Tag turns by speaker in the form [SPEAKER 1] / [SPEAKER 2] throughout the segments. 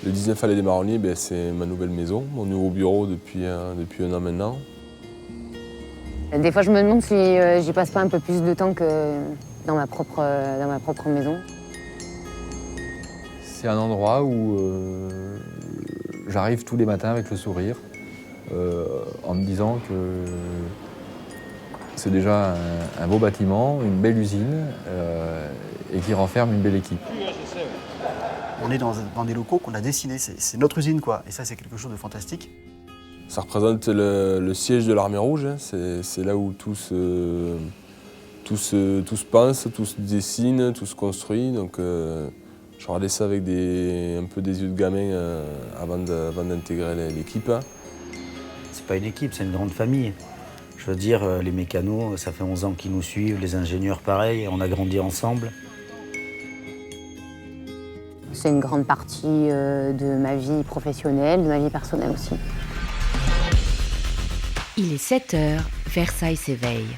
[SPEAKER 1] Le 19 Allée des Marronniers, c'est ma nouvelle maison, mon nouveau bureau depuis un an maintenant.
[SPEAKER 2] Des fois, je me demande si j'y passe pas un peu plus de temps que dans ma propre maison.
[SPEAKER 3] C'est un endroit où j'arrive tous les matins avec le sourire, en me disant que c'est déjà un beau bâtiment, une belle usine, et qui renferme une belle équipe.
[SPEAKER 4] On est dans des locaux qu'on a dessinés, c'est notre usine, quoi. Et ça, c'est quelque chose de fantastique.
[SPEAKER 1] Ça représente le siège de l'Armée Rouge, hein. C'est là où tout se pense, tout se dessine, tout se construit. Donc, je regardais ça avec un peu des yeux de gamin avant d'intégrer l'équipe.
[SPEAKER 5] C'est pas une équipe, c'est une grande famille. Je veux dire, les mécanos, ça fait 11 ans qu'ils nous suivent, les ingénieurs pareil, on a grandi ensemble.
[SPEAKER 2] C'est une grande partie de ma vie professionnelle, de ma vie personnelle aussi.
[SPEAKER 6] Il est 7h, Versailles s'éveille.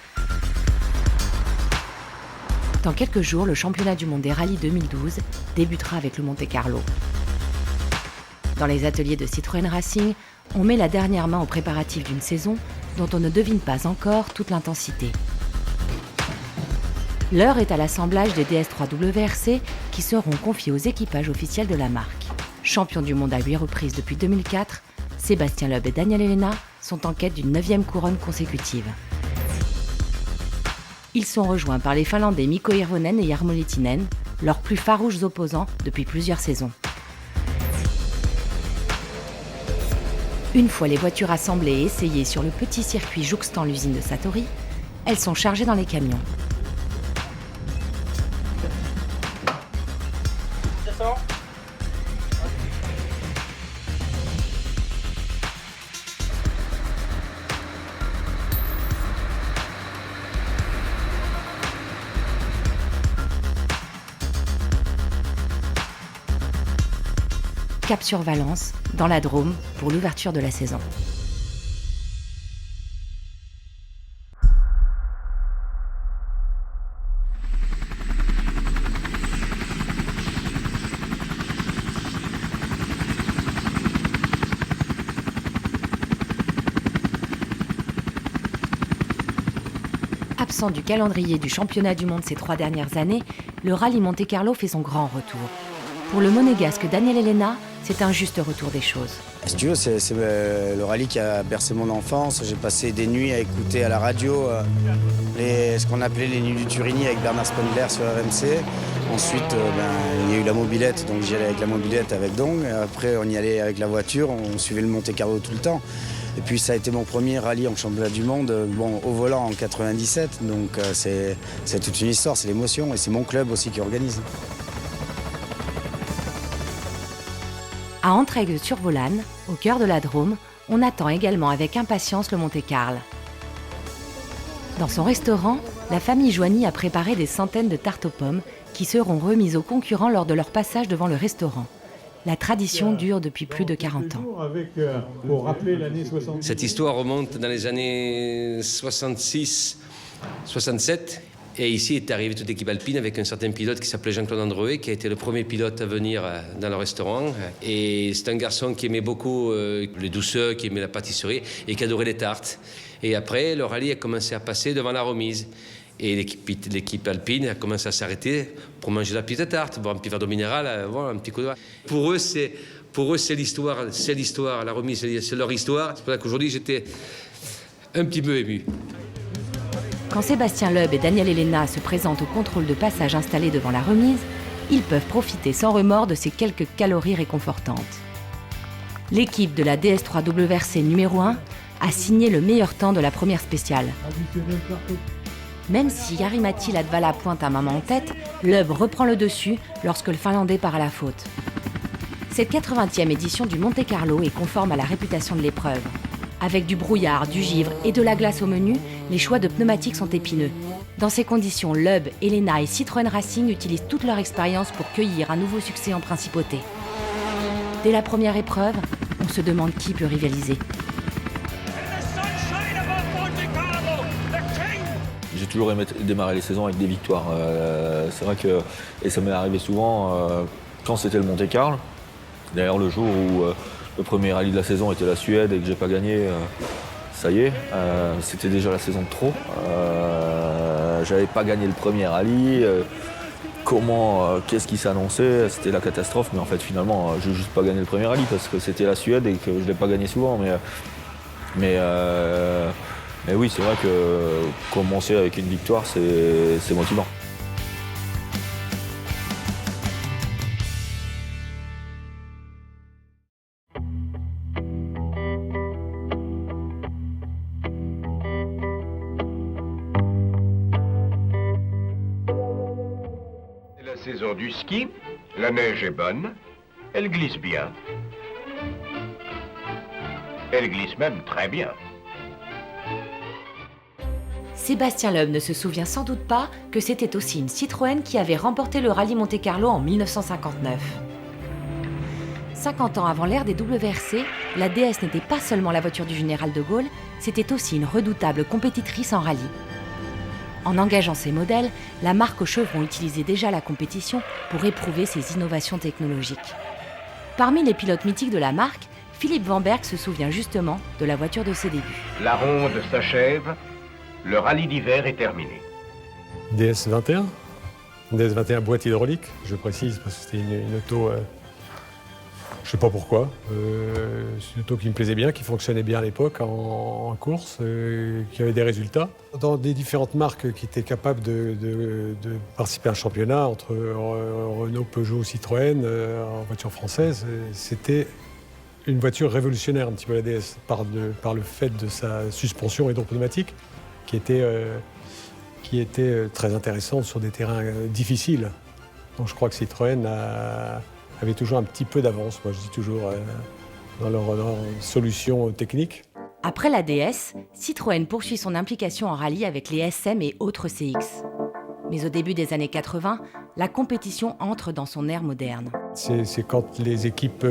[SPEAKER 6] Dans quelques jours, le championnat du monde des rallyes 2012 débutera avec le Monte-Carlo. Dans les ateliers de Citroën Racing, on met la dernière main aux préparatifs d'une saison dont on ne devine pas encore toute l'intensité. L'heure est à l'assemblage des DS3 WRC qui seront confiés aux équipages officiels de la marque. Champions du monde à 8 reprises depuis 2004, Sébastien Loeb et Daniel Helena sont en quête d'une 9e couronne consécutive. Ils sont rejoints par les Finlandais Mikko Hirvonen et Jarmo Lehtinen, leurs plus farouches opposants depuis plusieurs saisons. Une fois les voitures assemblées et essayées sur le petit circuit jouxtant l'usine de Satori, elles sont chargées dans les camions. Cap sur Valence, dans la Drôme, pour l'ouverture de la saison. Absent du calendrier du championnat du monde ces 3 dernières années, le rallye Monte-Carlo fait son grand retour. Pour le monégasque Daniel Helena, c'est un juste retour des choses.
[SPEAKER 7] Si tu veux, c'est le rallye qui a bercé mon enfance. J'ai passé des nuits à écouter à la radio ce qu'on appelait les nuits du Turini avec Bernard Spengler sur RMC. Ensuite, il y a eu la mobilette, donc j'y allais avec la mobilette avec Dong. Après, on y allait avec la voiture, on suivait le Monte-Carlo tout le temps. Et puis ça a été mon premier rallye en championnat du monde, au volant en 97. Donc c'est toute une histoire, c'est l'émotion et c'est mon club aussi qui organise.
[SPEAKER 6] À Entraigue-sur-Volane, au cœur de la Drôme, on attend également avec impatience le Monte-Carlo. Dans son restaurant, la famille Joigny a préparé des centaines de tartes aux pommes qui seront remises aux concurrents lors de leur passage devant le restaurant. La tradition dure depuis plus de 40 ans.
[SPEAKER 8] Cette histoire remonte dans les années 66, 67. Et ici est arrivée toute l'équipe alpine avec un certain pilote qui s'appelait Jean-Claude Androuet, qui a été le premier pilote à venir dans le restaurant. Et c'est un garçon qui aimait beaucoup les douceurs, qui aimait la pâtisserie et qui adorait les tartes. Et après, le rallye a commencé à passer devant la remise. Et l'équipe alpine a commencé à s'arrêter pour manger la petite tarte, boire un petit verre d'eau minérale, voir un petit coup de... Pour eux, c'est l'histoire. La remise, c'est leur histoire. C'est pour ça qu'aujourd'hui, j'étais un petit peu ému.
[SPEAKER 6] Quand Sébastien Loeb et Daniel Helena se présentent au contrôle de passage installé devant la remise, ils peuvent profiter sans remords de ces quelques calories réconfortantes. L'équipe de la DS3 WRC numéro 1 a signé le meilleur temps de la première spéciale. Même si Jari-Matti Latvala pointe un main en tête, Loeb reprend le dessus lorsque le Finlandais part à la faute. Cette 80e édition du Monte-Carlo est conforme à la réputation de l'épreuve. Avec du brouillard, du givre et de la glace au menu, les choix de pneumatiques sont épineux. Dans ces conditions, Loeb, Helena et Citroën Racing utilisent toute leur expérience pour cueillir un nouveau succès en principauté. Dès la première épreuve, on se demande qui peut rivaliser.
[SPEAKER 3] J'ai toujours aimé démarrer les saisons avec des victoires. C'est vrai que, et ça m'est arrivé souvent, quand c'était le Monte-Carlo, D'ailleurs, le jour où le premier rallye de la saison était la Suède et que j'ai pas gagné, ça y est, c'était déjà la saison de trop. J'avais pas gagné le premier rallye. Qu'est-ce qui s'annonçait? C'était la catastrophe, mais en fait finalement, j'ai juste pas gagné le premier rallye parce que c'était la Suède et que je l'ai pas gagné souvent. Mais oui, c'est vrai que commencer avec une victoire, c'est motivant.
[SPEAKER 9] Saison du ski, la neige est bonne, elle glisse bien. Elle glisse même très bien.
[SPEAKER 6] Sébastien Loeb ne se souvient sans doute pas que c'était aussi une Citroën qui avait remporté le rallye Monte-Carlo en 1959. 50 ans avant l'ère des WRC, la DS n'était pas seulement la voiture du général de Gaulle, c'était aussi une redoutable compétitrice en rallye. En engageant ses modèles, la marque aux chevrons utilisait déjà la compétition pour éprouver ses innovations technologiques. Parmi les pilotes mythiques de la marque, Philippe Vanberg se souvient justement de la voiture de ses débuts.
[SPEAKER 9] La ronde s'achève, le rallye d'hiver est terminé.
[SPEAKER 10] DS21, DS21 boîte hydraulique, je précise parce que c'était une auto, je sais pas pourquoi, c'est une auto qui me plaisait bien, qui fonctionnait bien à l'époque en course, qui avait des résultats. Dans des différentes marques qui étaient capables de participer à un championnat entre Renault, Peugeot, Citroën, en voiture française, c'était une voiture révolutionnaire un petit peu la DS, par le fait de sa suspension hydropneumatique qui était très intéressante sur des terrains difficiles. Donc je crois que Citroën avait toujours un petit peu d'avance, moi je dis toujours, dans leur solution technique.
[SPEAKER 6] Après la DS, Citroën poursuit son implication en rallye avec les SM et autres CX. Mais au début des années 80, la compétition entre dans son ère moderne.
[SPEAKER 10] C'est quand les équipes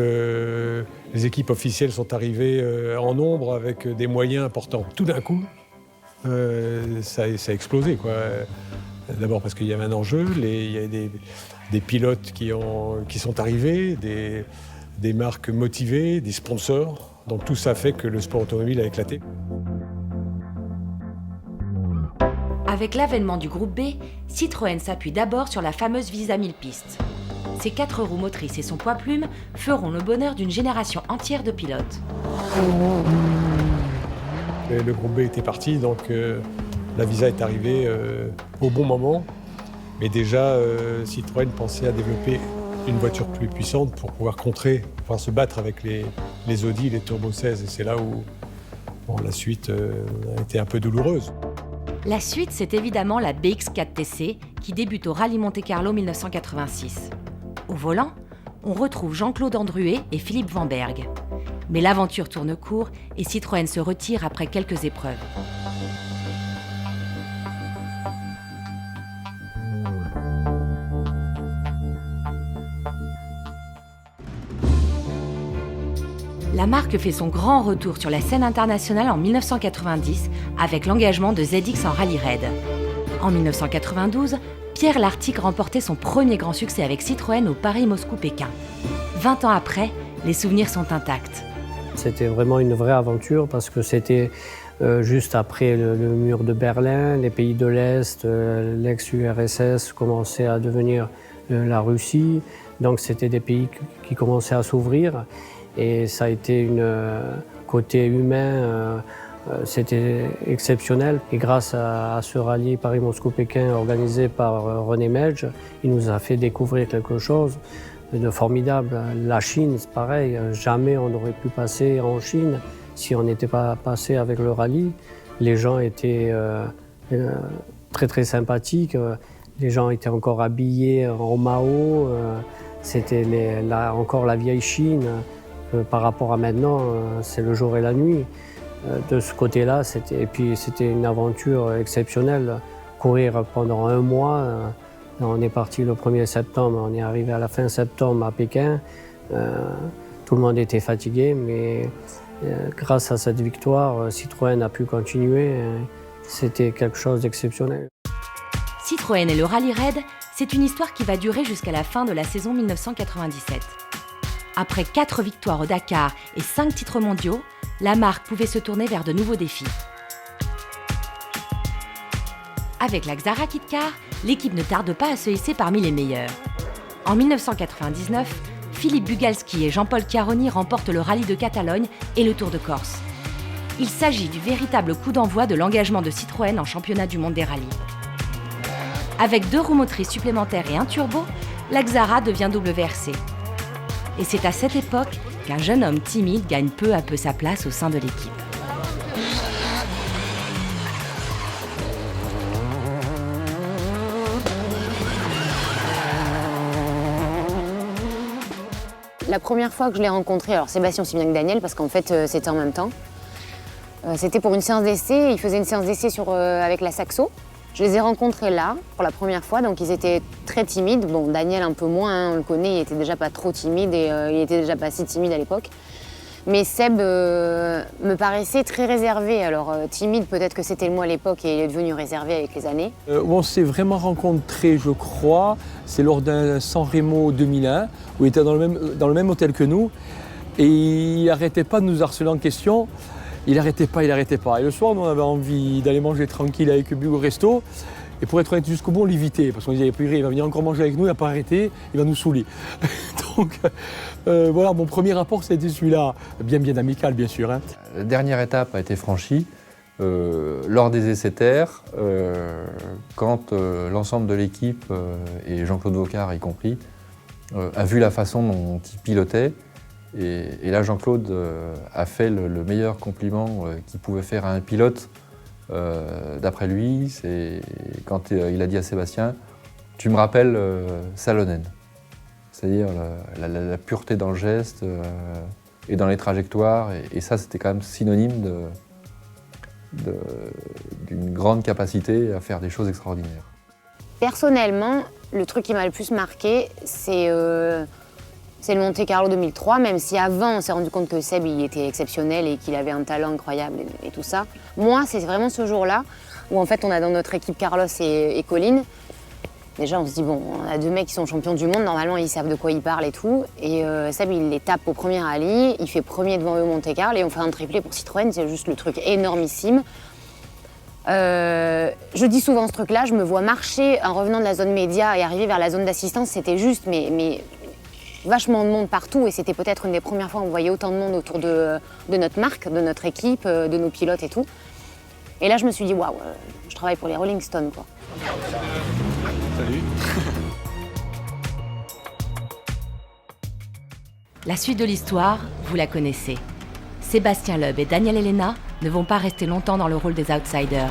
[SPEAKER 10] officielles sont arrivées en nombre avec des moyens importants. Tout d'un coup, ça a explosé, quoi. D'abord parce qu'il y avait un enjeu, il y avait des pilotes qui sont arrivés, des marques motivées, des sponsors. Donc tout ça fait que le sport automobile a éclaté.
[SPEAKER 6] Avec l'avènement du groupe B, Citroën s'appuie d'abord sur la fameuse Visa 1000 pistes. Ses 4 roues motrices et son poids-plume feront le bonheur d'une génération entière de pilotes.
[SPEAKER 10] Le groupe B était parti, donc la Visa est arrivée au bon moment. Mais déjà, Citroën pensait à développer une voiture plus puissante pour pouvoir pouvoir se battre avec les Audi, les Turbo 16. Et c'est là où la suite a été un peu douloureuse.
[SPEAKER 6] La suite, c'est évidemment la BX4TC qui débute au Rallye Monte-Carlo 1986. Au volant, on retrouve Jean-Claude Andruet et Philippe Vanberg. Mais l'aventure tourne court et Citroën se retire après quelques épreuves. La marque fait son grand retour sur la scène internationale en 1990 avec l'engagement de ZX en Rallye Raid. En 1992, Pierre Lartigue remportait son premier grand succès avec Citroën au Paris-Moscou-Pékin. 20 ans après, les souvenirs sont intacts.
[SPEAKER 11] C'était vraiment une vraie aventure parce que c'était juste après le mur de Berlin, les pays de l'Est, l'ex-URSS commençaient à devenir la Russie. Donc c'était des pays qui commençaient à s'ouvrir. Et ça a été côté humain, c'était exceptionnel. Et grâce à ce rallye Paris-Moscou-Pékin organisé par René Melge, il nous a fait découvrir quelque chose de formidable. La Chine, c'est pareil, jamais on n'aurait pu passer en Chine si on n'était pas passé avec le rallye. Les gens étaient très très sympathiques, les gens étaient encore habillés en Mao, c'était encore la vieille Chine. Par rapport à maintenant, c'est le jour et la nuit. De ce côté-là, c'était une aventure exceptionnelle. Courir pendant un mois, on est parti le 1er septembre, on est arrivé à la fin septembre à Pékin. Tout le monde était fatigué, mais grâce à cette victoire, Citroën a pu continuer. C'était quelque chose d'exceptionnel.
[SPEAKER 6] Citroën et le Rallye Raid, c'est une histoire qui va durer jusqu'à la fin de la saison 1997. Après 4 victoires au Dakar et 5 titres mondiaux, la marque pouvait se tourner vers de nouveaux défis. Avec la Xara Kit-Car, l'équipe ne tarde pas à se hisser parmi les meilleurs. En 1999, Philippe Bugalski et Jean-Paul Chiaroni remportent le Rallye de Catalogne et le Tour de Corse. Il s'agit du véritable coup d'envoi de l'engagement de Citroën en championnat du monde des rallyes. Avec 2 roues motrices supplémentaires et un turbo, la Xara devient WRC. Et c'est à cette époque qu'un jeune homme timide gagne peu à peu sa place au sein de l'équipe.
[SPEAKER 2] La première fois que je l'ai rencontré, alors Sébastien aussi bien que Daniel, parce qu'en fait c'était en même temps. C'était pour une séance d'essai, ils faisaient une séance d'essai avec la Saxo. Je les ai rencontrés là, pour la première fois, donc ils étaient très timides. Bon, Daniel un peu moins, hein, on le connaît, il était déjà pas trop timide et il était déjà pas si timide à l'époque. Mais Seb me paraissait très réservé. Alors timide, peut-être que c'était le mot à l'époque et il est devenu réservé avec les années.
[SPEAKER 12] Où on s'est vraiment rencontrés, je crois, c'est lors d'un San Remo 2001, où il était dans le même hôtel que nous. Et il n'arrêtait pas de nous harceler en question. Il n'arrêtait pas. Et le soir, nous, on avait envie d'aller manger tranquille avec Bug au resto. Et pour être honnête jusqu'au bout, on l'évitait. Parce qu'on disait, il va venir encore manger avec nous, il n'a pas arrêté, il va nous saouler. Donc voilà, mon premier rapport, c'était celui-là. Bien amical, bien sûr. Hein.
[SPEAKER 13] La dernière étape a été franchie lors des essais terres, quand l'ensemble de l'équipe, et Jean-Claude Vocard y compris, a vu la façon dont il pilotait. Et là, Jean-Claude a fait le meilleur compliment qu'il pouvait faire à un pilote. D'après lui, c'est quand il a dit à Sébastien « Tu me rappelles Salonen ». C'est-à-dire la pureté dans le geste et dans les trajectoires. Et ça, c'était quand même synonyme d'une grande capacité à faire des choses extraordinaires.
[SPEAKER 2] Personnellement, le truc qui m'a le plus marqué, c'est le Monte-Carlo 2003, même si avant on s'est rendu compte que Seb il était exceptionnel et qu'il avait un talent incroyable et tout ça. Moi, c'est vraiment ce jour-là où en fait on a dans notre équipe Carlos et Colline. Déjà on se dit bon, on a 2 mecs qui sont champions du monde, normalement ils savent de quoi ils parlent et tout. Et Seb il les tape au premier rallye, il fait premier devant eux au Monte-Carlo et on fait un triplé pour Citroën, c'est juste le truc énormissime. Je dis souvent ce truc-là, je me vois marcher en revenant de la zone média et arriver vers la zone d'assistance, c'était juste mais vachement de monde partout et c'était peut-être une des premières fois où on voyait autant de monde autour de notre marque, de notre équipe, de nos pilotes et tout. Et là je me suis dit waouh, je travaille pour les Rolling Stones quoi.
[SPEAKER 1] Salut.
[SPEAKER 6] La suite de l'histoire, vous la connaissez. Sébastien Loeb et Daniel Elena ne vont pas rester longtemps dans le rôle des outsiders.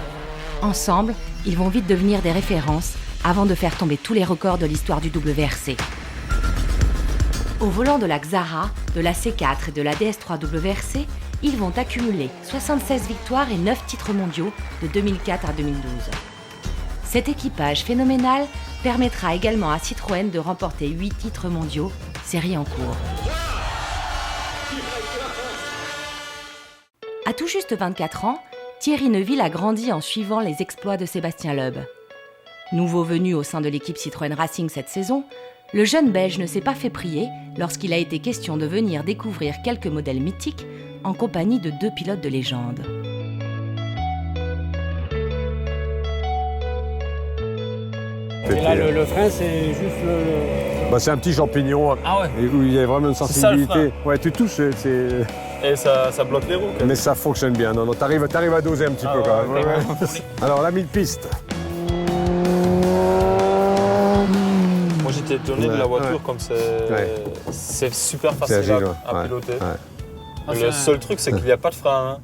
[SPEAKER 6] Ensemble, ils vont vite devenir des références avant de faire tomber tous les records de l'histoire du WRC. Au volant de la Xara, de la C4 et de la DS3 WRC, ils vont accumuler 76 victoires et 9 titres mondiaux de 2004 à 2012. Cet équipage phénoménal permettra également à Citroën de remporter 8 titres mondiaux, série en cours. À tout juste 24 ans, Thierry Neuville a grandi en suivant les exploits de Sébastien Loeb. Nouveau venu au sein de l'équipe Citroën Racing cette saison, le jeune Belge ne s'est pas fait prier lorsqu'il a été question de venir découvrir quelques modèles mythiques en compagnie de 2 pilotes de légende.
[SPEAKER 11] Et là, le frein, c'est juste le...
[SPEAKER 10] Bah, c'est un petit champignon.
[SPEAKER 11] Ah ouais.
[SPEAKER 10] Où il y a vraiment une sensibilité.
[SPEAKER 11] Ça, le
[SPEAKER 10] ouais, tu touches, c'est...
[SPEAKER 3] Et ça bloque les roues.
[SPEAKER 10] Mais ça fonctionne bien. Non, t'arrives à doser un petit peu quand même. Ouais. Alors, la 1000 pistes.
[SPEAKER 3] Moi j'étais étonné de la voiture comme c'est super facile
[SPEAKER 10] agile,
[SPEAKER 3] à piloter.
[SPEAKER 10] Ouais.
[SPEAKER 3] Le seul truc c'est qu'il n'y a pas de frein. Hein.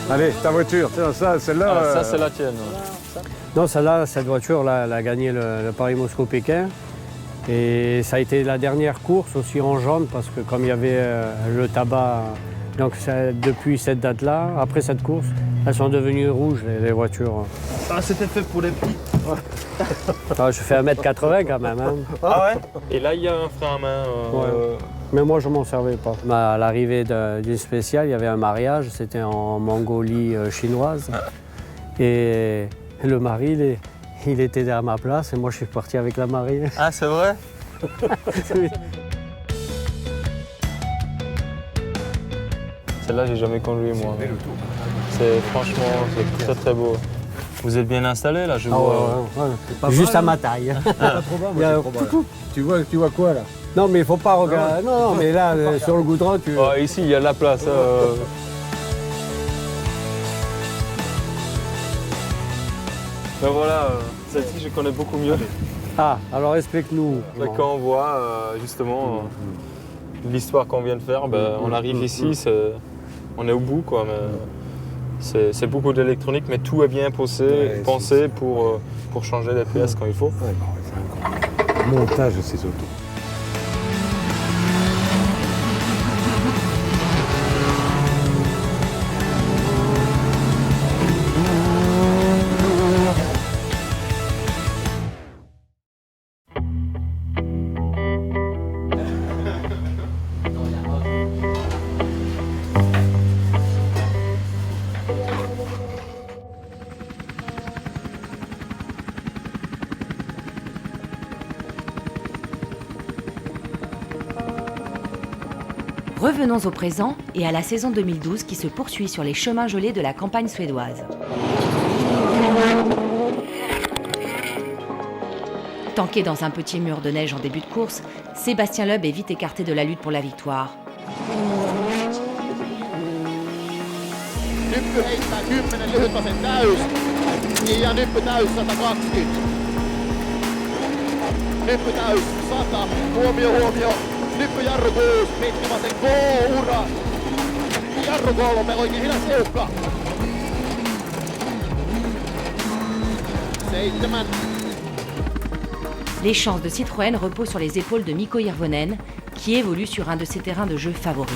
[SPEAKER 10] Allez, ta voiture, tiens, celle-là.
[SPEAKER 3] Ça c'est la tienne.
[SPEAKER 11] Non, celle-là, cette voiture-là, elle a gagné le Paris-Moscou-Pékin. Et ça a été la dernière course aussi en jaune parce que comme il y avait le tabac, donc depuis cette date-là, après cette course, elles sont devenues rouges les voitures.
[SPEAKER 4] Ah, c'était fait pour les petits.
[SPEAKER 11] Ah, je fais 1m80 quand même. Hein.
[SPEAKER 3] Ah ouais. Et là il y a un frein à main.
[SPEAKER 11] Ouais. Mais moi je m'en servais pas. À l'arrivée d'une spéciale, il y avait un mariage, c'était en Mongolie chinoise. Et le mari, il était à ma place et moi je suis parti avec la marine.
[SPEAKER 14] Ah, c'est vrai?
[SPEAKER 11] Oui.
[SPEAKER 14] Celle-là, j'ai jamais conduit, moi. Franchement, c'est très très beau. Vous êtes bien installé là, je vois.
[SPEAKER 11] Juste à ma taille.
[SPEAKER 15] Tu vois quoi là?
[SPEAKER 11] Non, mais il faut pas regarder. Non, mais là, sur le goudron, tu.
[SPEAKER 14] Ici, il y a de la place. Ben voilà, celle-ci, je connais beaucoup mieux.
[SPEAKER 11] Ah, alors explique-nous.
[SPEAKER 14] Quand on voit justement l'histoire qu'on vient de faire, on arrive ici, on est au bout, quoi. Mais c'est beaucoup d'électronique, mais tout est bien pensé pour changer les pièces quand il faut.
[SPEAKER 15] Montage de ces autos.
[SPEAKER 6] Revenons au présent et à la saison 2012 qui se poursuit sur les chemins gelés de la campagne suédoise. Tanké dans un petit mur de neige en début de course, Sébastien Loeb est vite écarté de la lutte pour la victoire.
[SPEAKER 16] Nyppy heittää 10 lyhytasen täys. Ja Nyppy täys 120. Nyppy täys 100. Huomio. Nyppy jarru 6. Pitkävasen K-ura. Jarru 3. Oikein hidas tiukka. 7.
[SPEAKER 6] Les chances de Citroën reposent sur les épaules de Mikko Hirvonen, qui évolue sur un de ses terrains de jeu favoris.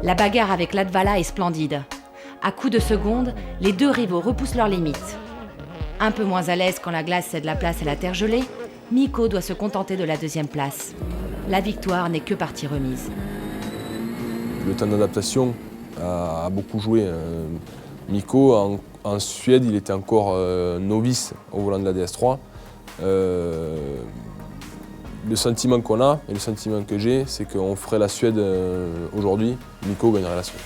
[SPEAKER 6] La bagarre avec Latvala est splendide. À coups de seconde, les deux rivaux repoussent leurs limites. Un peu moins à l'aise quand la glace cède la place à la terre gelée, Mikko doit se contenter de la deuxième place. La victoire n'est que partie remise.
[SPEAKER 1] Le temps d'adaptation a beaucoup joué. Mikko, en Suède, il était encore novice au volant de la DS3. Le sentiment qu'on a et le sentiment que j'ai, c'est qu'on ferait la Suède aujourd'hui, Mikko gagnerait la Suède.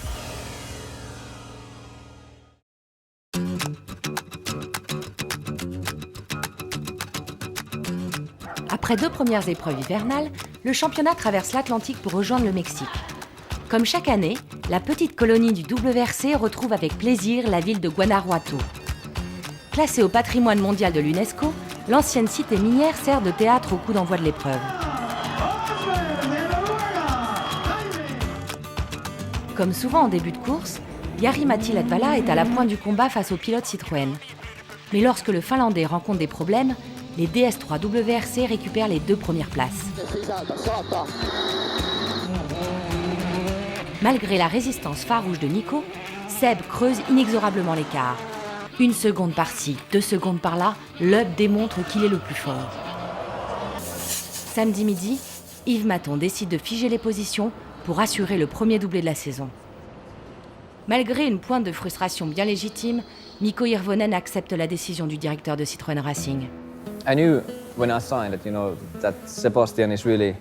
[SPEAKER 6] Après 2 premières épreuves hivernales, le championnat traverse l'Atlantique pour rejoindre le Mexique. Comme chaque année, la petite colonie du WRC retrouve avec plaisir la ville de Guanajuato. Classée au patrimoine mondial de l'UNESCO, l'ancienne cité minière sert de théâtre au coup d'envoi de l'épreuve. Comme souvent en début de course, Jari-Matti Latvala est à la pointe du combat face au pilote Citroën. Mais lorsque le Finlandais rencontre des problèmes, les DS3 WRC récupèrent les 2 premières places. Malgré la résistance farouche de Mikko, Seb creuse inexorablement l'écart. 1 seconde par-ci, 2 secondes par-là, Loeb démontre qu'il est le plus fort. Samedi midi, Yves Maton décide de figer les positions pour assurer le premier doublé de la saison. Malgré une pointe de frustration bien légitime, Mikko Hirvonen accepte la décision du directeur de Citroën Racing.
[SPEAKER 17] I knew when I signed that Sebastian is really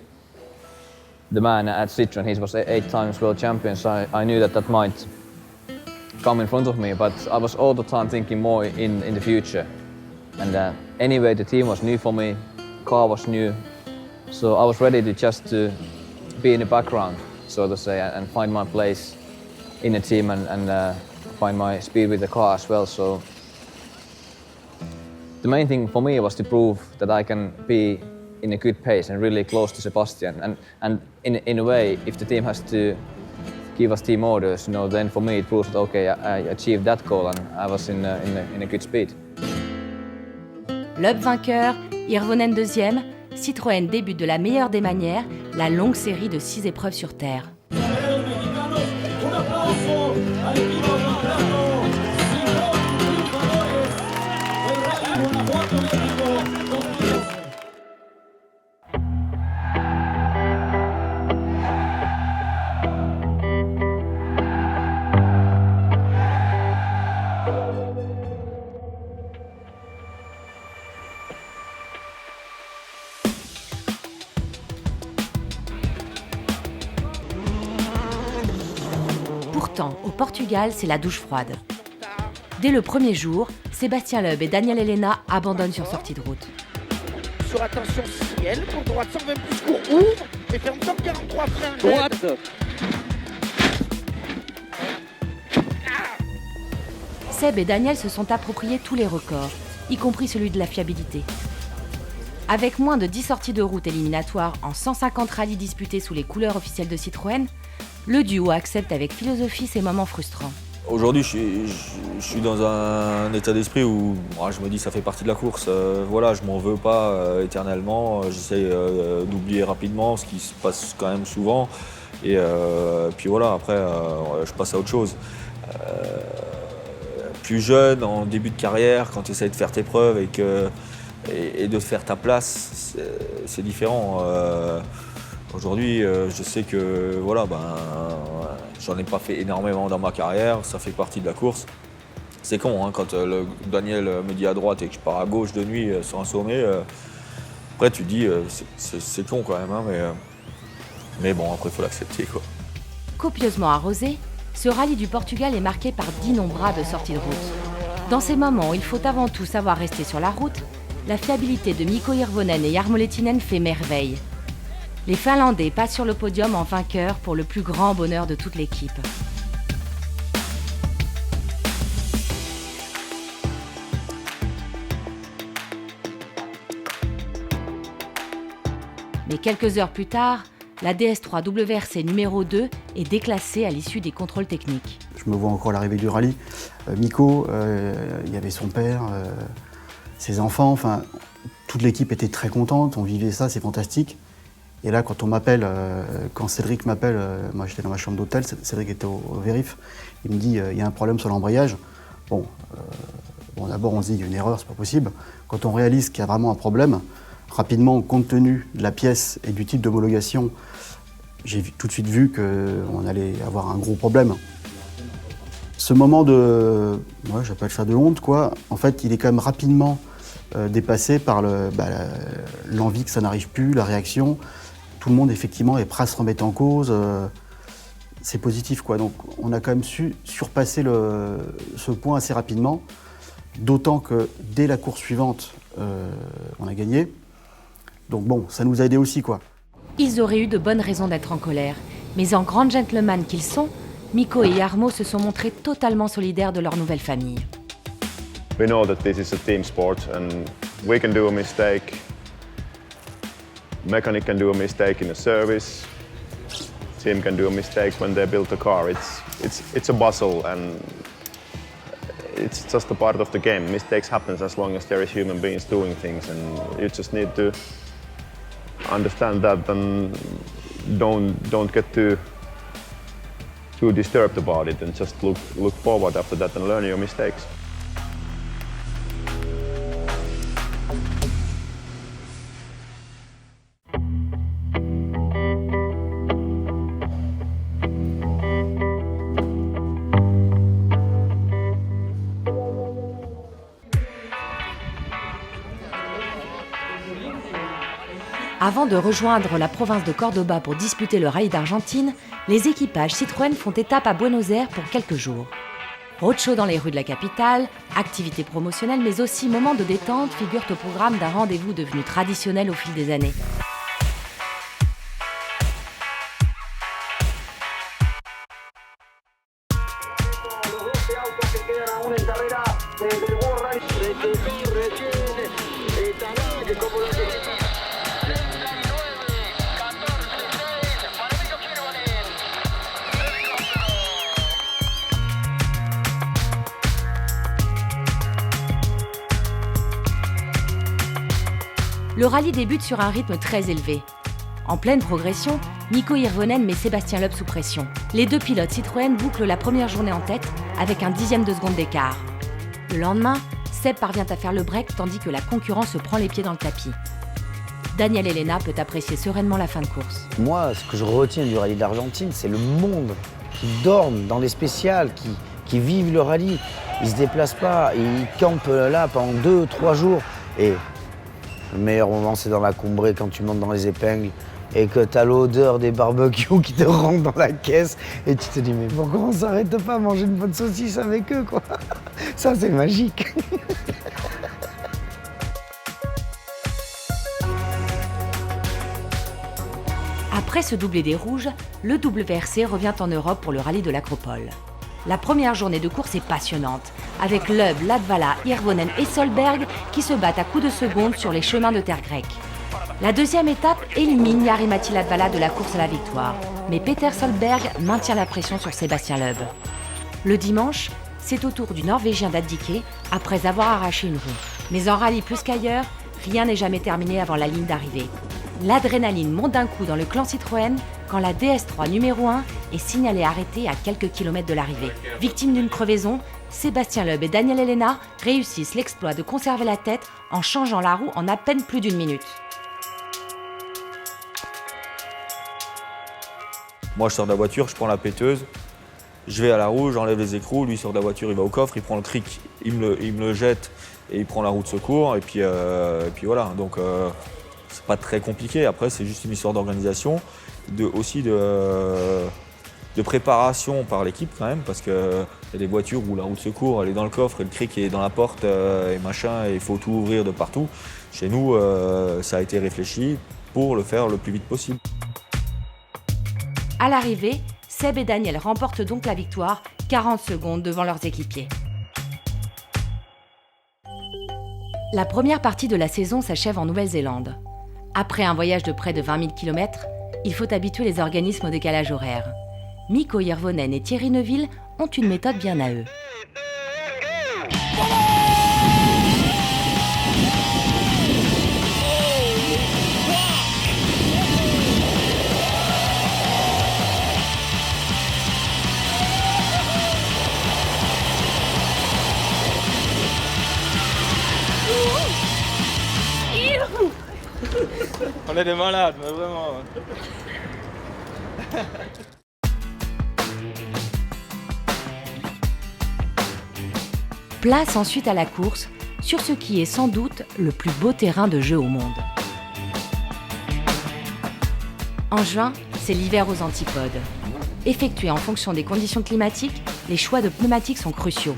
[SPEAKER 17] the man at Citroën. He was 8 times world champion, so I knew that might come in front of me, but I was all the time thinking more in the future. And anyway, the team was new for me, car was new, so I was ready to just to be in the background, so to say, and find my place in the team and find my speed with the car as well. So the main thing for me was to prove that I can be in a good pace and really close to Sebastian. And in a way, if the team has to give us team orders, then for me it proves that okay, I achieved that goal and I was in a good speed.
[SPEAKER 6] Loeb vainqueur, Hirvonen deuxième, Citroën débute de la meilleure des manières, la longue série de 6 épreuves sur terre. Pourtant, au Portugal, c'est la douche froide. Dès le premier jour, Sébastien Loeb et Daniel Elena abandonnent sur sortie de route.
[SPEAKER 16] Sur attention ciel, pour droite 120 plus court, ouvre et ferme top 43 frein. Droite.
[SPEAKER 6] Seb et Daniel se sont appropriés tous les records, y compris celui de la fiabilité. Avec moins de 10 sorties de route éliminatoires en 150 rallyes disputés sous les couleurs officielles de Citroën, le duo accepte avec philosophie ces moments frustrants.
[SPEAKER 3] Aujourd'hui, je suis dans un état d'esprit où je me dis ça fait partie de la course. Voilà, je m'en veux pas éternellement. J'essaie d'oublier rapidement ce qui se passe quand même souvent. Et puis voilà, après, je passe à autre chose. Plus jeune, en début de carrière, quand tu essaies de faire tes preuves et de faire ta place, c'est différent. Aujourd'hui, je sais que voilà, j'en ai pas fait énormément dans ma carrière, ça fait partie de la course. C'est con, hein, quand Daniel me dit à droite et que je pars à gauche de nuit sur un sommet. Après, tu te dis, c'est con quand même, hein, mais bon, après, il faut l'accepter, quoi.
[SPEAKER 6] Copieusement arrosé, ce rallye du Portugal est marqué par d'innombrables sorties de route. Dans ces moments où il faut avant tout savoir rester sur la route, la fiabilité de Mikko Hirvonen et Jarmo Lehtinen fait merveille. Les Finlandais passent sur le podium en vainqueurs pour le plus grand bonheur de toute l'équipe. Mais quelques heures plus tard, la DS3 WRC numéro 2 est déclassée à l'issue des contrôles techniques.
[SPEAKER 4] Je me vois encore à l'arrivée du rallye. Mikko, il y avait son père, ses enfants, enfin, toute l'équipe était très contente, on vivait ça, c'est fantastique. Et là, quand on m'appelle, quand Cédric m'appelle, moi j'étais dans ma chambre d'hôtel, Cédric était au vérif, il me dit il y a un problème sur l'embrayage. Bon, d'abord on se dit il y a une erreur, c'est pas possible. Quand on réalise qu'il y a vraiment un problème, rapidement, compte tenu de la pièce et du type d'homologation, j'ai tout de suite vu qu'on allait avoir un gros problème. Ce moment de, j'appelle ça de honte, quoi, en fait, il est quand même rapidement dépassé par l'envie que ça n'arrive plus, la réaction. Tout le monde, effectivement, est prêt à se remettre en cause. C'est positif, quoi. Donc, on a quand même su surpasser ce point assez rapidement. D'autant que, dès la course suivante, on a gagné. Donc bon, ça nous a aidés aussi, quoi.
[SPEAKER 6] Ils auraient eu de bonnes raisons d'être en colère. Mais en grands gentlemen qu'ils sont, Mikko et Jarmo se sont montrés totalement solidaires de leur nouvelle famille.
[SPEAKER 18] We know that this is a team sport and we can do a mistake. Mechanic can do a mistake in a service. Team can do a mistake when they build a car. It's a bustle and it's just a part of the game. Mistakes happen as long as there is human beings doing things, and you just need to understand that and don't get too disturbed about it, and just look forward after that and learn your mistakes.
[SPEAKER 6] Avant de rejoindre la province de Cordoba pour disputer le rallye d'Argentine, les équipages Citroën font étape à Buenos Aires pour quelques jours. Roadshow dans les rues de la capitale, activités promotionnelles mais aussi moments de détente figurent au programme d'un rendez-vous devenu traditionnel au fil des années. Le rallye débute sur un rythme très élevé. En pleine progression, Mikko Hirvonen met Sébastien Loeb sous pression. Les deux pilotes Citroën bouclent la première journée en tête avec un dixième de seconde d'écart. Le lendemain, Seb parvient à faire le break tandis que la concurrence se prend les pieds dans le tapis. Daniel Elena peut apprécier sereinement la fin de course.
[SPEAKER 5] Moi, ce que je retiens du rallye d'Argentine, c'est le monde qui dorment dans les spéciales, qui vivent le rallye. Ils se déplacent pas, ils campent là pendant 2-3 jours. Et le meilleur moment, c'est dans la Cumbre, quand tu montes dans les épingles, et que tu as l'odeur des barbecues qui te rentre dans la caisse et tu te dis mais pourquoi on s'arrête pas à manger une bonne saucisse avec eux quoi. Ça c'est magique.
[SPEAKER 6] Après ce doublé des Rouges, le WRC revient en Europe pour le rallye de l'Acropole. La première journée de course est passionnante, avec Loeb, Latvala, Hirvonen et Solberg qui se battent à coups de seconde sur les chemins de terre grecque. La deuxième étape élimine Jari-Matti Latvala de la course à la victoire, mais Peter Solberg maintient la pression sur Sébastien Loeb. Le dimanche, c'est au tour du Norvégien d'abdiquer après avoir arraché une roue. Mais en rallye plus qu'ailleurs, rien n'est jamais terminé avant la ligne d'arrivée. L'adrénaline monte d'un coup dans le clan Citroën quand la DS3 numéro 1 est signalée arrêtée à quelques kilomètres de l'arrivée. Victime d'une crevaison, Sébastien Loeb et Daniel Elena réussissent l'exploit de conserver la tête en changeant la roue en à peine plus d'une minute.
[SPEAKER 3] Moi, je sors de la voiture, je prends la péteuse, je vais à la roue, j'enlève les écrous, lui sort de la voiture, il va au coffre, il prend le cric, il me le jette et il prend la roue de secours et puis voilà. Donc c'est pas très compliqué. Après, c'est juste une histoire d'organisation, aussi de préparation par l'équipe quand même, parce qu'il y a des voitures où la roue de secours elle est dans le coffre et le cric est dans la porte et machin, et il faut tout ouvrir de partout. Chez nous, ça a été réfléchi pour le faire le plus vite possible.
[SPEAKER 6] À l'arrivée, Seb et Daniel remportent donc la victoire, 40 secondes devant leurs équipiers. La première partie de la saison s'achève en Nouvelle-Zélande. Après un voyage de près de 20 000 km, il faut habituer les organismes au décalage horaire. Mikko Hirvonen et Thierry Neuville ont une méthode bien à eux.
[SPEAKER 14] On est des malades, mais vraiment.
[SPEAKER 6] Place ensuite à la course, sur ce qui est sans doute le plus beau terrain de jeu au monde. En juin, c'est l'hiver aux antipodes. Effectués en fonction des conditions climatiques, les choix de pneumatiques sont cruciaux.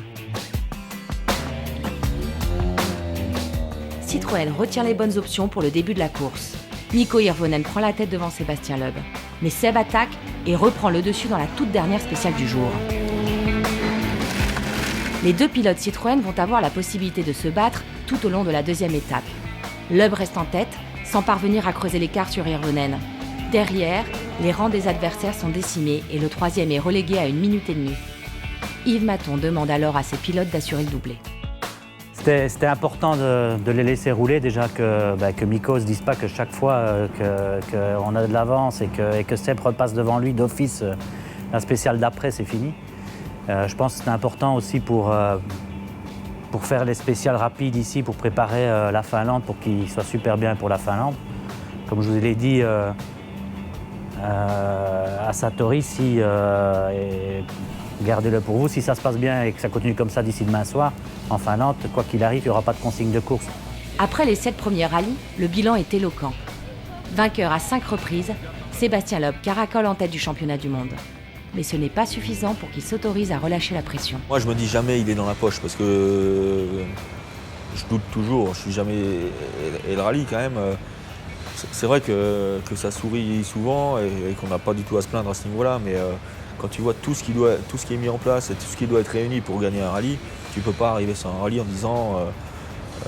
[SPEAKER 6] Citroën retient les bonnes options pour le début de la course. Mikko Hirvonen prend la tête devant Sébastien Loeb. Mais Seb attaque et reprend le dessus dans la toute dernière spéciale du jour. Les deux pilotes Citroën vont avoir la possibilité de se battre tout au long de la deuxième étape. Loeb reste en tête, sans parvenir à creuser l'écart sur Hirvonen. Derrière, les rangs des adversaires sont décimés et le troisième est relégué à 1 minute et demie. Yves Maton demande alors à ses pilotes d'assurer le doublé.
[SPEAKER 19] C'était important de les laisser rouler, déjà que Mikko ne se dise pas que chaque fois qu'on a de l'avance et que Seb repasse devant lui d'office, la spéciale d'après, c'est fini. Je pense que c'était important aussi pour faire les spéciales rapides ici, pour préparer la Finlande, pour qu'il soit super bien pour la Finlande. Comme je vous l'ai dit à Satori, gardez-le pour vous. Si ça se passe bien et que ça continue comme ça d'ici demain soir, en Finlande, quoi qu'il arrive, il n'y aura pas de consigne de course.
[SPEAKER 6] Après les 7 premiers rallyes, le bilan est éloquent. Vainqueur à 5 reprises, Sébastien Loeb caracole en tête du championnat du monde. Mais ce n'est pas suffisant pour qu'il s'autorise à relâcher la pression.
[SPEAKER 3] Moi, je me dis jamais il est dans la poche parce que je doute toujours. Je suis jamais. Et le rallye, quand même, c'est vrai que ça sourit souvent et qu'on n'a pas du tout à se plaindre à ce niveau-là. Mais quand tu vois tout ce qui est mis en place et tout ce qui doit être réuni pour gagner un rallye, tu ne peux pas arriver sur un rallye en disant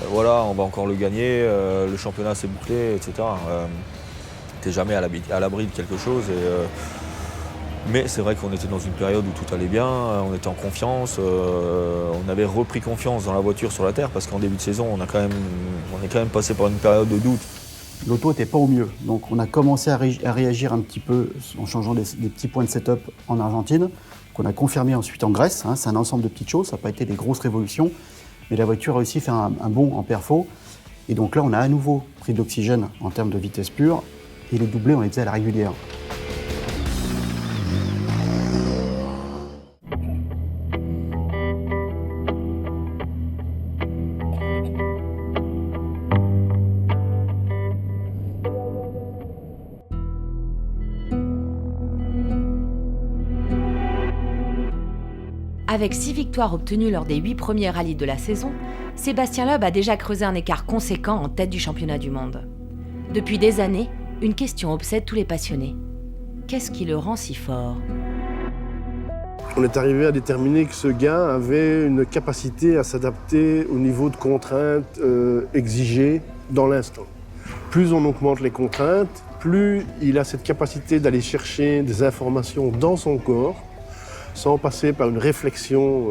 [SPEAKER 3] voilà, on va encore le gagner, le championnat s'est bouclé, etc. Tu n'es jamais à l'abri de quelque chose. Mais c'est vrai qu'on était dans une période où tout allait bien, on était en confiance, on avait repris confiance dans la voiture sur la terre parce qu'en début de saison, on est quand même passé par une période de doute.
[SPEAKER 4] L'auto n'était pas au mieux, donc on a commencé à réagir un petit peu en changeant des petits points de setup en Argentine, qu'on a confirmé ensuite en Grèce. C'est un ensemble de petites choses, ça n'a pas été des grosses révolutions, mais la voiture a réussi à faire un bond en perfo. Et donc là, on a à nouveau pris de l'oxygène en termes de vitesse pure, et les doublés, on les faisait à la régulière.
[SPEAKER 6] Avec 6 victoires obtenues lors des 8 premiers rallyes de la saison, Sébastien Loeb a déjà creusé un écart conséquent en tête du championnat du monde. Depuis des années, une question obsède tous les passionnés. Qu'est-ce qui le rend si fort ?
[SPEAKER 20] On est arrivé à déterminer que ce gars avait une capacité à s'adapter au niveau de contraintes exigées dans l'instant. Plus on augmente les contraintes, plus il a cette capacité d'aller chercher des informations dans son corps, sans passer par une réflexion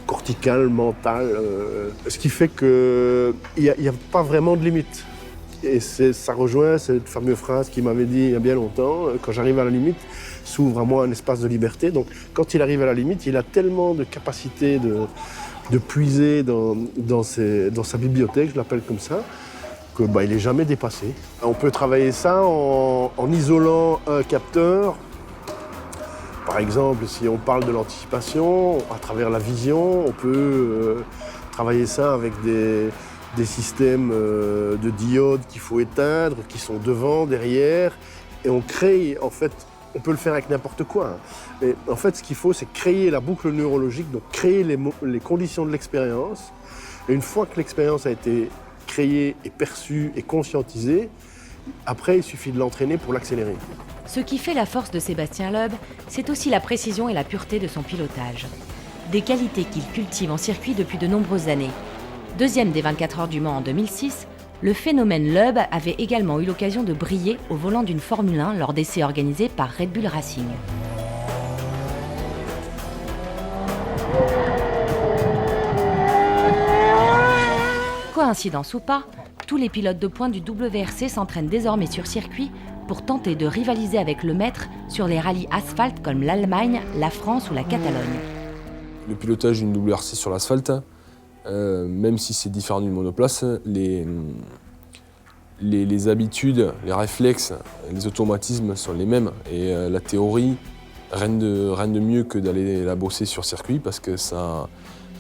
[SPEAKER 20] corticale, mentale. Ce qui fait qu'il n'y a pas vraiment de limite. Et ça rejoint cette fameuse phrase qu'il m'avait dit il y a bien longtemps, quand j'arrive à la limite, s'ouvre à moi un espace de liberté. Donc quand il arrive à la limite, il a tellement de capacité de puiser dans sa bibliothèque, je l'appelle comme ça, que il n'est jamais dépassé. On peut travailler ça en isolant un capteur. Par exemple, si on parle de l'anticipation, à travers la vision, on peut travailler ça avec des systèmes de diodes qu'il faut éteindre, qui sont devant, derrière, et on crée, en fait, on peut le faire avec n'importe quoi. Hein. Mais en fait, ce qu'il faut, c'est créer la boucle neurologique, donc créer les conditions de l'expérience. Et une fois que l'expérience a été créée et perçue et conscientisée, après, il suffit de l'entraîner pour l'accélérer.
[SPEAKER 6] Ce qui fait la force de Sébastien Loeb, c'est aussi la précision et la pureté de son pilotage. Des qualités qu'il cultive en circuit depuis de nombreuses années. Deuxième des 24 heures du Mans en 2006, le phénomène Loeb avait également eu l'occasion de briller au volant d'une Formule 1 lors d'essais organisés par Red Bull Racing. Coïncidence ou pas, tous les pilotes de pointe du WRC s'entraînent désormais sur circuit pour tenter de rivaliser avec le maître sur les rallyes asphalte comme l'Allemagne, la France ou la Catalogne.
[SPEAKER 1] Le pilotage d'une WRC sur l'asphalte, même si c'est différent d'une monoplace, les habitudes, les réflexes, les automatismes sont les mêmes. Et la théorie, rien de mieux que d'aller la bosser sur circuit parce que ça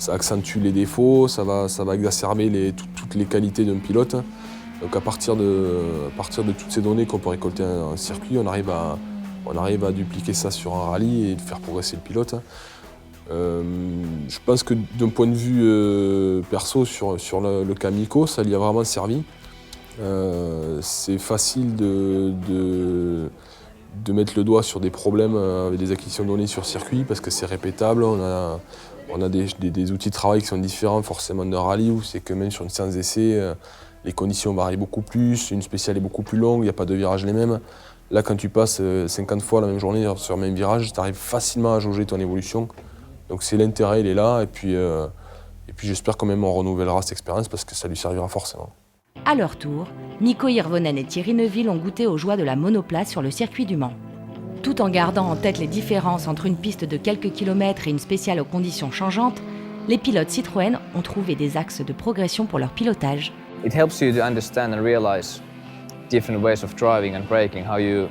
[SPEAKER 1] accentue les défauts, ça va exacerber toutes les qualités d'un pilote. Donc à partir de toutes ces données qu'on peut récolter en circuit, on arrive à dupliquer ça sur un rallye et de faire progresser le pilote. Je pense que d'un point de vue perso sur le cas Miko, ça lui a vraiment servi. C'est facile de mettre le doigt sur des problèmes avec des acquisitions de données sur circuit parce que c'est répétable. On a des outils de travail qui sont différents forcément d'un rallye où c'est que même sur une séance d'essai, les conditions varient beaucoup plus, une spéciale est beaucoup plus longue, il n'y a pas de virages les mêmes. Là, quand tu passes 50 fois la même journée sur le même virage, tu arrives facilement à jauger ton évolution. Donc c'est l'intérêt, il est là, et puis j'espère quand même on renouvellera cette expérience parce que ça lui servira forcément.
[SPEAKER 6] À leur tour, Mikko Hirvonen et Thierry Neuville ont goûté aux joies de la monoplace sur le circuit du Mans. Tout en gardant en tête les différences entre une piste de quelques kilomètres et une spéciale aux conditions changeantes, les pilotes Citroën ont trouvé des axes de progression pour leur pilotage.
[SPEAKER 17] It helps you to understand and realize different ways of driving and braking, how you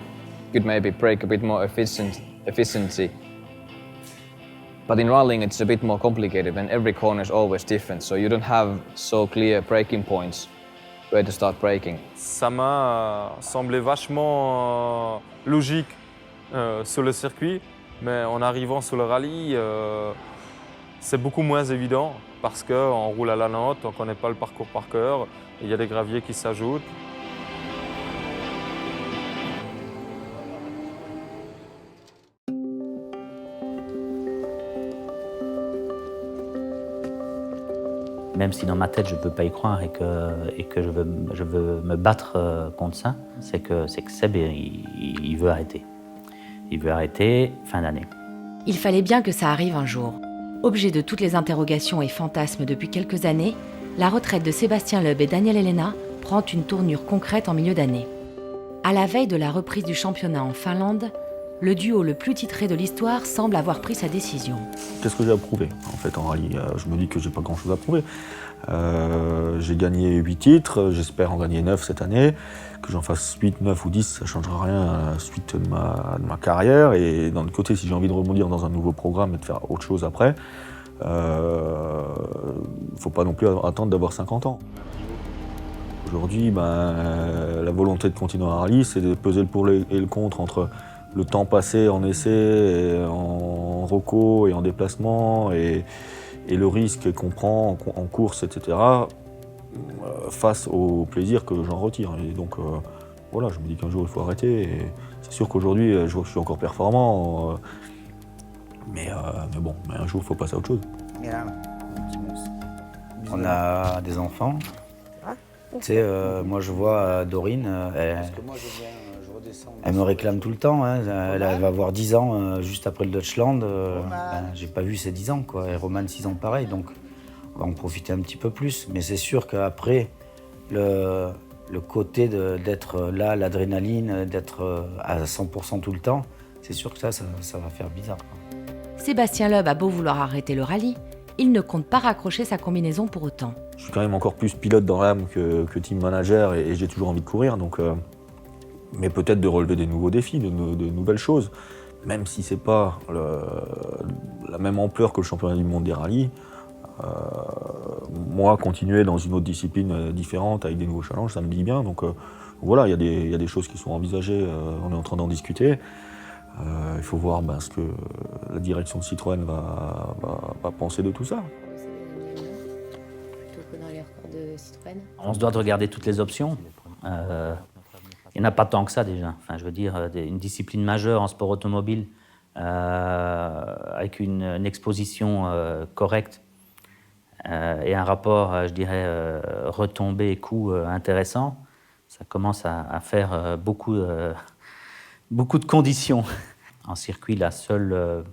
[SPEAKER 17] could maybe brake a bit more efficiency. But in rallying it's a bit more complicated and every corner is always different, so you don't have so clear braking points where to start braking.
[SPEAKER 14] Ça m'a semblé vachement logique sur le circuit, mais en arrivant sur le rallye, c'est beaucoup moins évident parce qu'on roule à la note, on ne connaît pas le parcours par cœur, il y a des graviers qui s'ajoutent.
[SPEAKER 19] Même si dans ma tête je ne peux pas y croire et que je veux me battre contre ça, c'est que Seb il veut arrêter. Il veut arrêter fin d'année.
[SPEAKER 6] Il fallait bien que ça arrive un jour. Objet de toutes les interrogations et fantasmes depuis quelques années, la retraite de Sébastien Loeb et Daniel Helena prend une tournure concrète en milieu d'année. À la veille de la reprise du championnat en Finlande, le duo le plus titré de l'histoire semble avoir pris sa décision.
[SPEAKER 3] Qu'est-ce que j'ai à prouver en fait en rallye? Je me dis que j'ai pas grand-chose à prouver. J'ai gagné 8 titres, j'espère en gagner 9 cette année. Que j'en fasse 8, 9 ou 10, ça ne changera rien à la suite de ma carrière. Et d'un autre côté, si j'ai envie de rebondir dans un nouveau programme et de faire autre chose après, il ne faut pas non plus attendre d'avoir 50 ans. Aujourd'hui, la volonté de continuer un rallye, c'est de peser le pour et le contre entre le temps passé en essai et en reco et en déplacement et le risque qu'on prend en course, etc., face au plaisir que j'en retire. Et donc voilà, je me dis qu'un jour il faut arrêter. Et c'est sûr qu'aujourd'hui, je vois que je suis encore performant, mais bon, un jour il faut passer à autre chose.
[SPEAKER 5] On a des enfants. Tu sais, moi je vois Dorine, elle me réclame tout le temps. Hein. Elle va avoir 10 ans juste après le Deutschland. J'ai pas vu ses 10 ans, quoi. Et Roman 6 ans pareil, donc on va en profiter un petit peu plus. Mais c'est sûr qu'après, le côté d'être là, l'adrénaline, d'être à 100% tout le temps, c'est sûr que ça va faire bizarre, quoi.
[SPEAKER 6] Sébastien Loeb a beau vouloir arrêter le rallye, il ne compte pas raccrocher sa combinaison pour autant.
[SPEAKER 3] Je suis quand même encore plus pilote dans l'âme que team manager et j'ai toujours envie de courir, donc, mais peut-être de relever des nouveaux défis, de nouvelles choses. Même si c'est pas la même ampleur que le championnat du monde des rallyes, moi, continuer dans une autre discipline différente avec des nouveaux challenges, ça me dit bien. Donc voilà, il y a des choses qui sont envisagées, on est en train d'en discuter. Il faut voir ce que la direction de Citroën va penser de tout ça.
[SPEAKER 19] On se doit de regarder toutes les options. Il n'y en a pas tant que ça déjà. Enfin, je veux dire, une discipline majeure en sport automobile avec une exposition correcte et un rapport, je dirais, retombées et coûts intéressant, ça commence à faire beaucoup de conditions. En circuit, la seule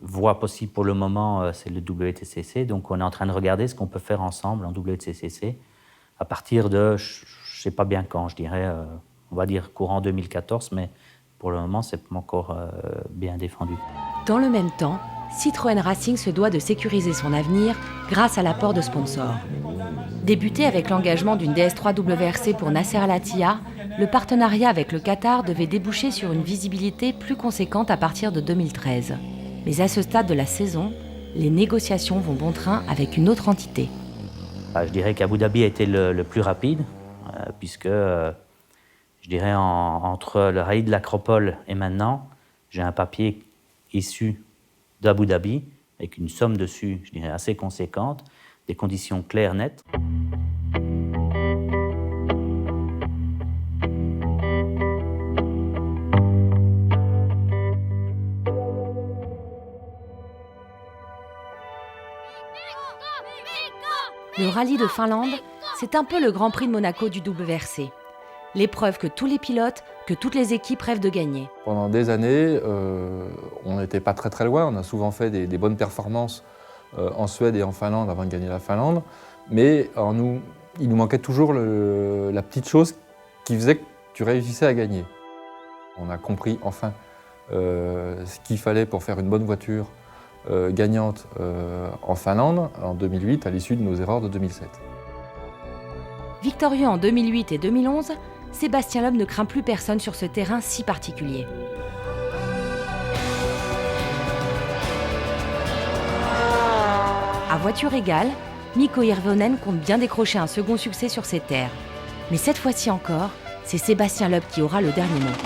[SPEAKER 19] voie possible pour le moment, c'est le WTCC. Donc on est en train de regarder ce qu'on peut faire ensemble en WTCC à partir de, je ne sais pas bien quand, je dirais, on va dire courant 2014, mais pour le moment, c'est pas encore bien défendu.
[SPEAKER 6] Dans le même temps, Citroën Racing se doit de sécuriser son avenir grâce à l'apport de sponsors. Débuté avec l'engagement d'une DS3 WRC pour Nasser Al-Attiyah, le partenariat avec le Qatar devait déboucher sur une visibilité plus conséquente à partir de 2013. Mais à ce stade de la saison, les négociations vont bon train avec une autre entité.
[SPEAKER 19] Je dirais qu'Abu Dhabi a été le plus rapide, puisque, je dirais, entre le rallye de l'Acropole et maintenant, j'ai un papier issu d'Abu Dhabi, avec une somme dessus, je dirais, assez conséquente, des conditions claires, nettes.
[SPEAKER 6] Le rallye de Finlande, c'est un peu le Grand Prix de Monaco du WRC. L'épreuve que tous les pilotes, que toutes les équipes rêvent de gagner.
[SPEAKER 13] Pendant des années, on n'était pas très loin. On a souvent fait des bonnes performances en Suède et en Finlande avant de gagner la Finlande. Mais il nous manquait toujours la petite chose qui faisait que tu réussissais à gagner. On a compris enfin ce qu'il fallait pour faire une bonne voiture gagnante en Finlande en 2008 à l'issue de nos erreurs de 2007.
[SPEAKER 6] Victorieux en 2008 et 2011, Sébastien Loeb ne craint plus personne sur ce terrain si particulier. À voiture égale, Mikko Hirvonen compte bien décrocher un second succès sur ses terres. Mais cette fois-ci encore, c'est Sébastien Loeb qui aura le dernier mot.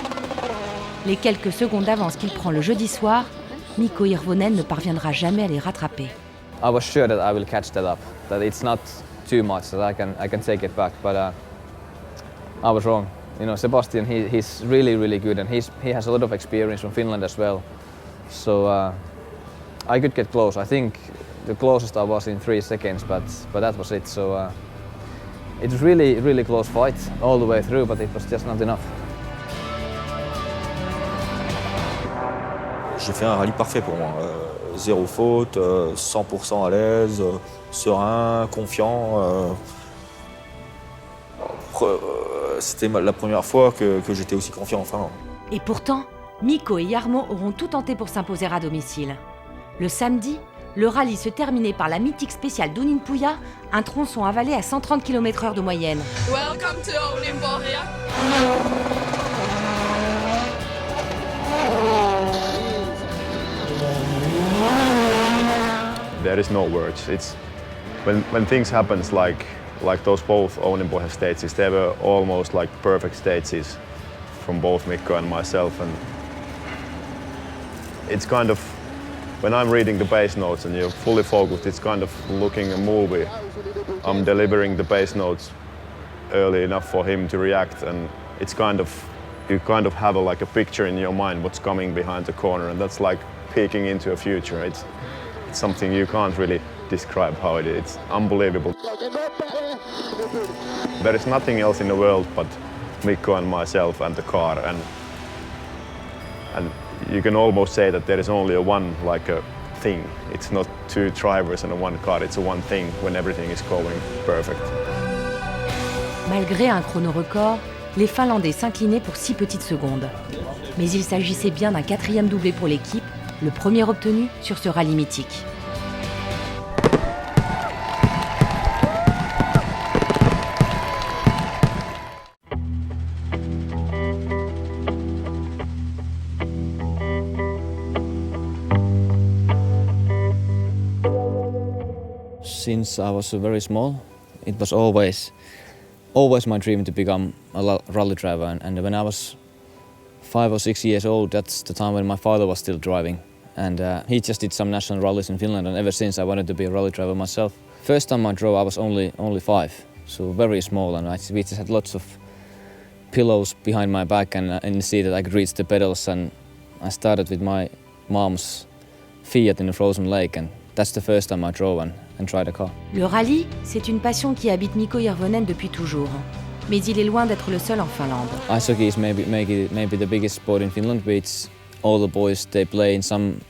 [SPEAKER 6] Les quelques secondes d'avance qu'il prend le jeudi soir, Mikko Hirvonen ne parviendra jamais à les rattraper.
[SPEAKER 17] I was sure that I will catch that up, that it's not too much, that I can take it back, but I was wrong. You know, Sebastian, he's really good, and he has a lot of experience from Finland as well. So I could get close. I think the closest I was in 3 seconds, but that was it. So it was really close fight all the way through, but it was just not enough.
[SPEAKER 3] J'ai fait un rallye parfait pour moi. Zéro faute, 100% à l'aise, serein, confiant. C'était la première fois que j'étais aussi confiant en Finlande.
[SPEAKER 6] Et pourtant, Mikko et Jarmo auront tout tenté pour s'imposer à domicile. Le samedi, le rallye se terminait par la mythique spéciale d'Uninpuja, un tronçon avalé à 130 km/h de moyenne.
[SPEAKER 21] Welcome to Uninpuja.
[SPEAKER 18] There is no words. It's when things happens like those both Uninpuja stages, they were almost like perfect stages from both Mikko and myself, and it's kind of when I'm reading the bass notes and you're fully focused, it's kind of looking a movie. I'm delivering the bass notes early enough for him to react, and it's kind of, you kind of have like a picture in your mind what's coming behind the corner, and that's like peeking into a future. It's something you can't really describe how it is. It's unbelievable. There is nothing else in the world but Mikko and myself and the car, and you can almost say that there is only one like a thing. It's not two drivers and one car, it's a one thing when everything is going perfect.
[SPEAKER 6] Malgré un chrono record, les Finlandais s'inclinaient pour 6 petites secondes. Mais il s'agissait bien d'un 4e doublé pour l'équipe, le premier obtenu sur ce rallye mythique.
[SPEAKER 17] Since I was very small, it was always my dream to become a rally driver. And when I was 5 or 6 years old, that's the time when my father was still driving. And he just did some national rallies in Finland, and ever since I wanted to be a rally driver myself. First time I drove, I was only 5, so very small, and we just had lots of pillows behind my back and in the seat that I could reach the pedals. And I started with my mom's Fiat in the frozen lake, and that's the first time I drove and tried a car.
[SPEAKER 6] Le rallye, c'est une passion qui habite Mikko Hirvonen depuis toujours. Mais il est loin d'être le seul en Finlande.
[SPEAKER 17] Ice hockey is maybe the biggest sport in Finland, which all the boys they play in some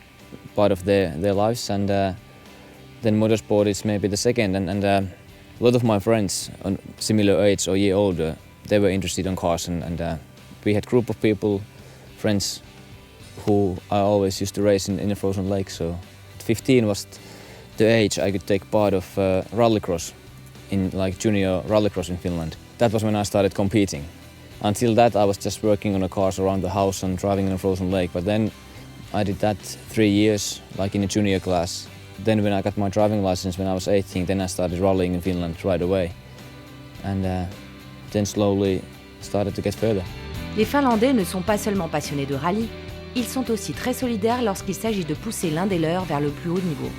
[SPEAKER 17] part of their lives, and then motorsport is maybe the second. And a lot of my friends on similar age or year older, they were interested in cars, and we had a group of people, friends, who I always used to race in a frozen lake. So 15 was the age I could take part of rallycross, in like junior rallycross in Finland. That was when I started competing. Until that, I was just working on the cars around the house and driving in a frozen lake. But then I did that 3 years, like in a junior class. Then when I got my driving license when I was 18, then I started rallying in Finland right away. And then slowly started to get further.
[SPEAKER 6] Les Finlandais ne sont pas seulement passionnés de rallye, ils sont aussi très solidaires lorsqu'il s'agit de pousser l'un des leurs vers le plus haut niveau.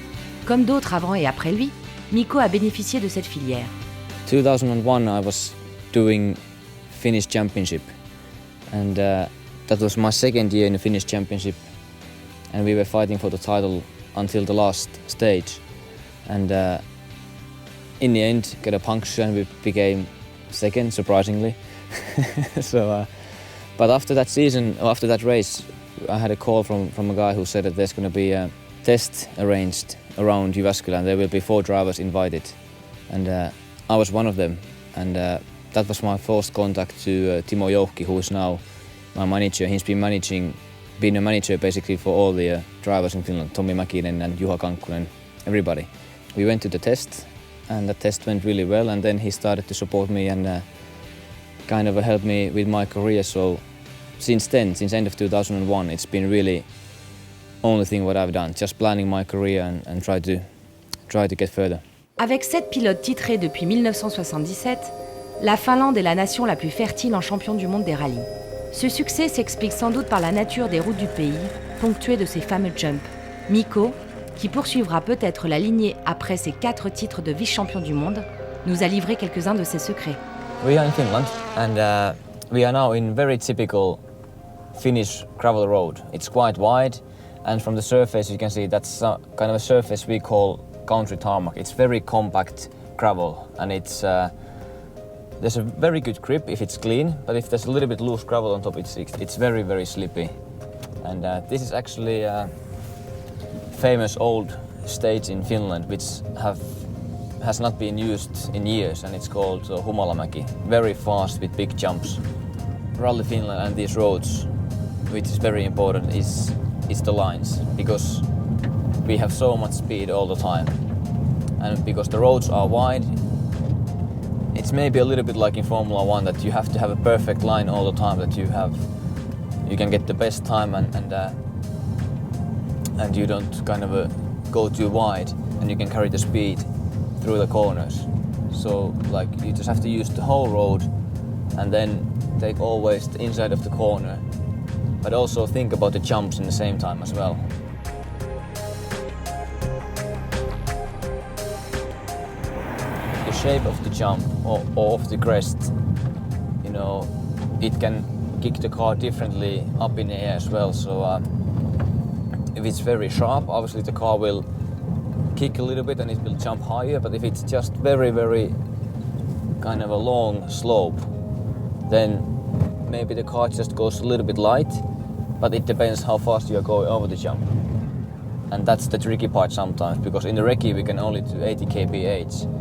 [SPEAKER 6] Comme d'autres avant et après lui, Mikko a bénéficié de cette filière.
[SPEAKER 17] 2001, I was doing Finnish Championship, and that was my second year in the Finnish Championship, and we were fighting for the title until the last stage, and in the end got a puncture and we became second, surprisingly. But after that season, after that race, I had a call from a guy who said that there's going to be a test arranged around Jyväskylä and there will be 4 drivers invited, and I was one of them, and that was my first contact to Timo Joukki, who is now my manager. He's been a manager basically for all the drivers in Finland, Tommi Mäkinen and Juha Kankkunen, everybody. We went to the test, and the test went really well, and then he started to support me and kind of helped me with my career. So since end of 2001, it's been really only thing what I've done, just planning my career and try to get further.
[SPEAKER 6] Avec 7 pilotes titrés depuis 1977, la Finlande est la nation la plus fertile en champion du monde des rallyes. Ce succès s'explique sans doute par la nature des routes du pays, ponctuées de ces fameux jumps. Mikko, qui poursuivra peut-être la lignée après ses 4 titres de vice-champion du monde, nous a livré quelques-uns de ses secrets.
[SPEAKER 17] We are in Finland, and we are now in very typical Finnish gravel road. It's quite wide, and from the surface you can see that's kind of a surface we call country tarmac. It's very compact gravel, and it's there's a very good grip if it's clean, but if there's a little bit loose gravel on top, it's very, very slippy. And this is actually a famous old stage in Finland which has not been used in years, and it's called Humalamäki. Very fast with big jumps. Rally Finland and these roads, which is very important, is the lines, because we have so much speed all the time, and because the roads are wide, it's maybe a little bit like in Formula 1 that you have to have a perfect line all the time, that you can get the best time and you don't kind of go too wide, and you can carry the speed through the corners. So like you just have to use the whole road and then take always the inside of the corner, but also think about the jumps in the same time as well. shape of the jump or of the crest, you know, it can kick the car differently up in the air as well. So if it's very sharp, obviously the car will kick a little bit and it will jump higher. But if it's just very, very kind of a long slope, then maybe the car just goes a little bit light, but it depends how fast you are going over the jump. And that's the tricky part sometimes, because in the recce we can only do 80 kph.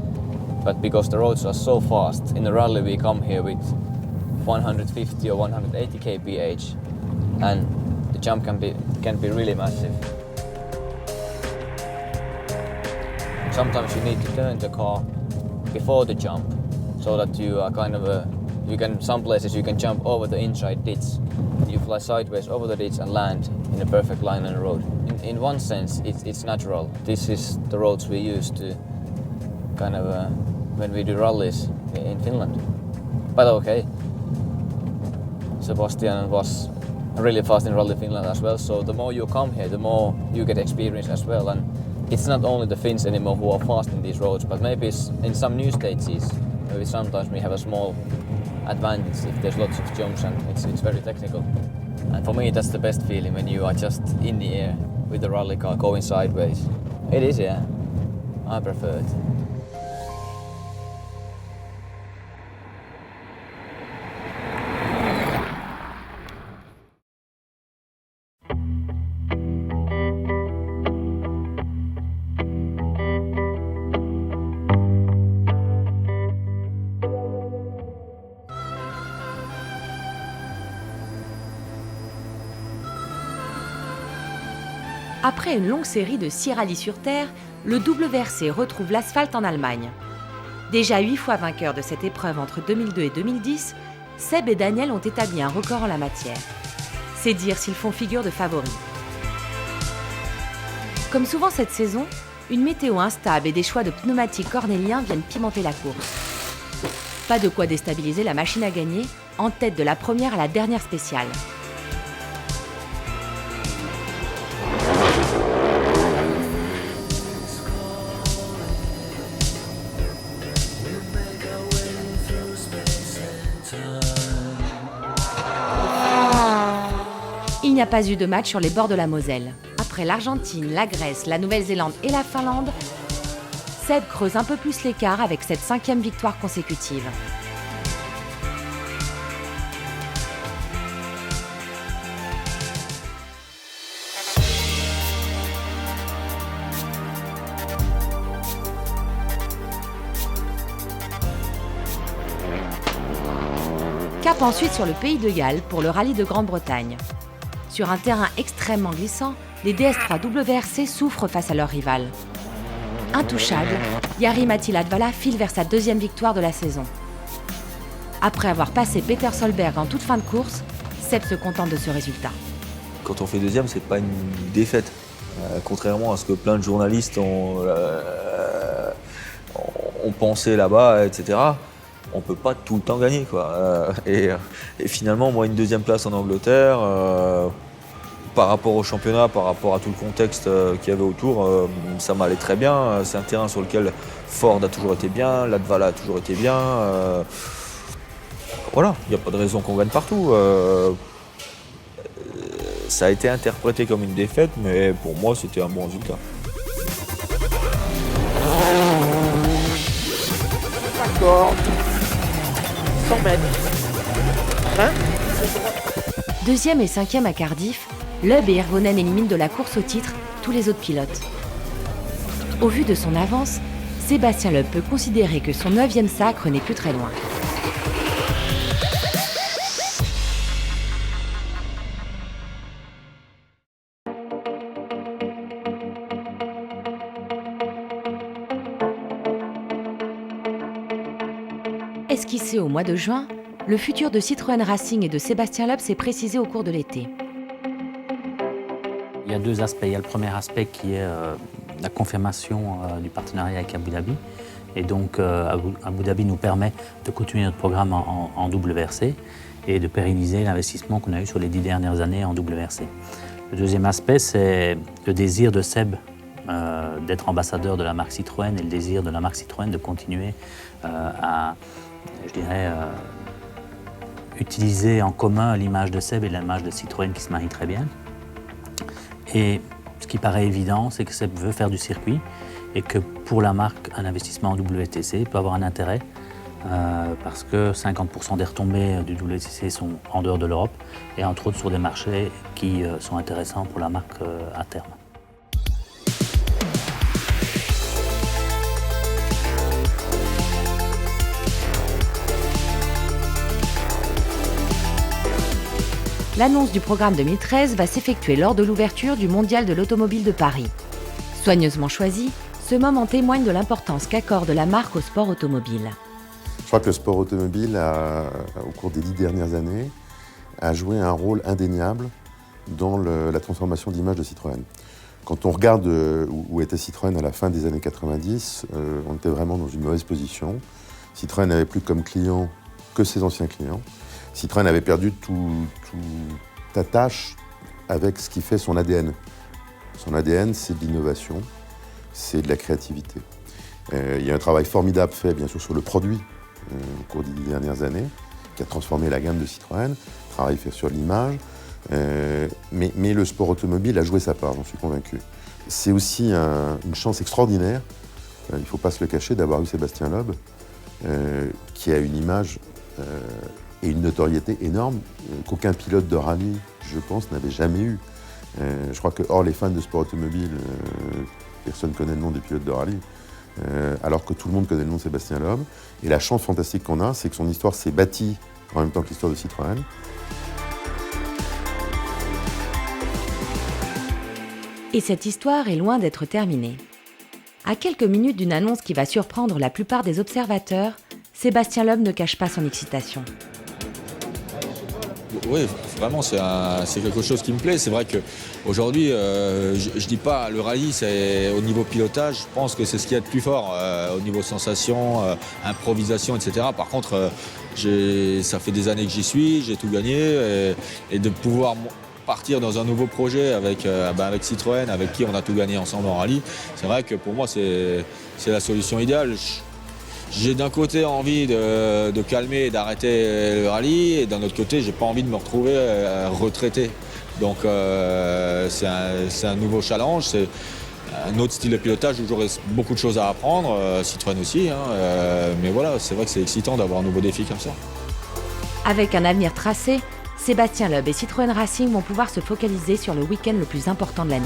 [SPEAKER 17] But because the roads are so fast, in the rally we come here with 150 or 180 kph, and the jump can be really massive. Sometimes you need to turn the car before the jump, so that you are kind of some places you can jump over the inside ditch. You fly sideways over the ditch and land in a perfect line on the road. In one sense, it's natural. This is the roads we use to kind of when we do rallies in Finland. But okay, Sebastian was really fast in Rally Finland as well, so the more you come here, the more you get experience as well. And it's not only the Finns anymore who are fast in these roads, but maybe in some new stages, maybe sometimes we have a small advantage if there's lots of jumps and it's very technical. And for me, that's the best feeling when you are just in the air with the rally car going sideways. It is, yeah. I prefer it.
[SPEAKER 6] Après une longue série de 6 rallyes sur terre, le WRC retrouve l'asphalte en Allemagne. Déjà 8 fois vainqueurs de cette épreuve entre 2002 et 2010, Seb et Daniel ont établi un record en la matière. C'est dire s'ils font figure de favoris. Comme souvent cette saison, une météo instable et des choix de pneumatiques cornéliens viennent pimenter la course. Pas de quoi déstabiliser la machine à gagner, en tête de la première à la dernière spéciale. Il n'y a pas eu de match sur les bords de la Moselle. Après l'Argentine, la Grèce, la Nouvelle-Zélande et la Finlande, Seb creuse un peu plus l'écart avec cette 5e victoire consécutive. Cap ensuite sur le pays de Galles pour le rallye de Grande-Bretagne. Sur un terrain extrêmement glissant, les DS3 WRC souffrent face à leur rival. Intouchable, Jari-Matti Latvala file vers sa 2e victoire de la saison. Après avoir passé Peter Solberg en toute fin de course, Seb se contente de ce résultat.
[SPEAKER 3] Quand on fait 2e, c'est pas une défaite. Contrairement à ce que plein de journalistes ont pensé là-bas, etc. On peut pas tout le temps gagner, quoi. Et finalement, moi, une 2e place en Angleterre, par rapport au championnat, par rapport à tout le contexte qu'il y avait autour, ça m'allait très bien. C'est un terrain sur lequel Ford a toujours été bien, Latvala a toujours été bien. Voilà, il n'y a pas de raison qu'on gagne partout. Ça a été interprété comme une défaite, mais pour moi, c'était un bon résultat.
[SPEAKER 7] D'accord. 100 mètres. Hein?
[SPEAKER 6] 2e et 5e à Cardiff, Loeb et Hirvonen éliminent de la course au titre tous les autres pilotes. Au vu de son avance, Sébastien Loeb peut considérer que son 9e sacre n'est plus très loin. Esquissé au mois de juin, le futur de Citroën Racing et de Sébastien Loeb s'est précisé au cours de l'été.
[SPEAKER 19] Il y a 2 aspects. Il y a le premier aspect qui est la confirmation du partenariat avec Abu Dhabi. Et donc Abu Dhabi nous permet de continuer notre programme en WRC et de pérenniser l'investissement qu'on a eu sur les 10 dernières années en WRC. Le deuxième aspect, c'est le désir de Seb d'être ambassadeur de la marque Citroën et le désir de la marque Citroën de continuer à, je dirais, utiliser en commun l'image de Seb et l'image de Citroën qui se marient très bien. Et ce qui paraît évident, c'est que Seb veut faire du circuit et que pour la marque, un investissement en WTCC peut avoir un intérêt parce que 50% des retombées du WTCC sont en dehors de l'Europe et entre autres sur des marchés qui sont intéressants pour la marque à terme.
[SPEAKER 6] L'annonce du programme 2013 va s'effectuer lors de l'ouverture du Mondial de l'automobile de Paris. Soigneusement choisi, ce moment témoigne de l'importance qu'accorde la marque au sport automobile.
[SPEAKER 8] Je crois que le sport automobile, au cours des 10 dernières années, a joué un rôle indéniable dans la transformation d'image de Citroën. Quand on regarde où était Citroën à la fin des années 90, on était vraiment dans une mauvaise position. Citroën n'avait plus comme client que ses anciens clients. Citroën avait perdu toute attache avec ce qui fait son ADN. Son ADN, c'est de l'innovation, c'est de la créativité. Il y a un travail formidable fait, bien sûr, sur le produit au cours des 10 dernières années, qui a transformé la gamme de Citroën, travail fait sur l'image, mais le sport automobile a joué sa part, j'en suis convaincu. C'est aussi une chance extraordinaire, il ne faut pas se le cacher, d'avoir eu Sébastien Loeb, qui a une image et une notoriété énorme qu'aucun pilote de rallye, je pense, n'avait jamais eu. Je crois que, hors les fans de sport automobile, personne ne connaît le nom des pilotes de rallye, alors que tout le monde connaît le nom de Sébastien Loeb. Et la chance fantastique qu'on a, c'est que son histoire s'est bâtie en même temps que l'histoire de Citroën.
[SPEAKER 6] Et cette histoire est loin d'être terminée. À quelques minutes d'une annonce qui va surprendre la plupart des observateurs, Sébastien Loeb ne cache pas son excitation.
[SPEAKER 3] Oui, vraiment, c'est quelque chose qui me plaît. C'est vrai qu'aujourd'hui, je dis pas le rallye, c'est au niveau pilotage, je pense que c'est ce qu'il y a de plus fort, au niveau sensation, improvisation, etc. Par contre, ça fait des années que j'y suis, j'ai tout gagné, et de pouvoir partir dans un nouveau projet avec Citroën, avec qui on a tout gagné ensemble en rallye, c'est vrai que pour moi, c'est la solution idéale. J'ai d'un côté envie de calmer et d'arrêter le rallye, et d'un autre côté, j'ai pas envie de me retrouver retraité. Donc c'est un nouveau challenge, c'est un autre style de pilotage où j'aurai beaucoup de choses à apprendre, Citroën aussi, mais voilà, c'est vrai que c'est excitant d'avoir un nouveau défi comme ça.
[SPEAKER 6] Avec un avenir tracé, Sébastien Loeb et Citroën Racing vont pouvoir se focaliser sur le week-end le plus important de l'année.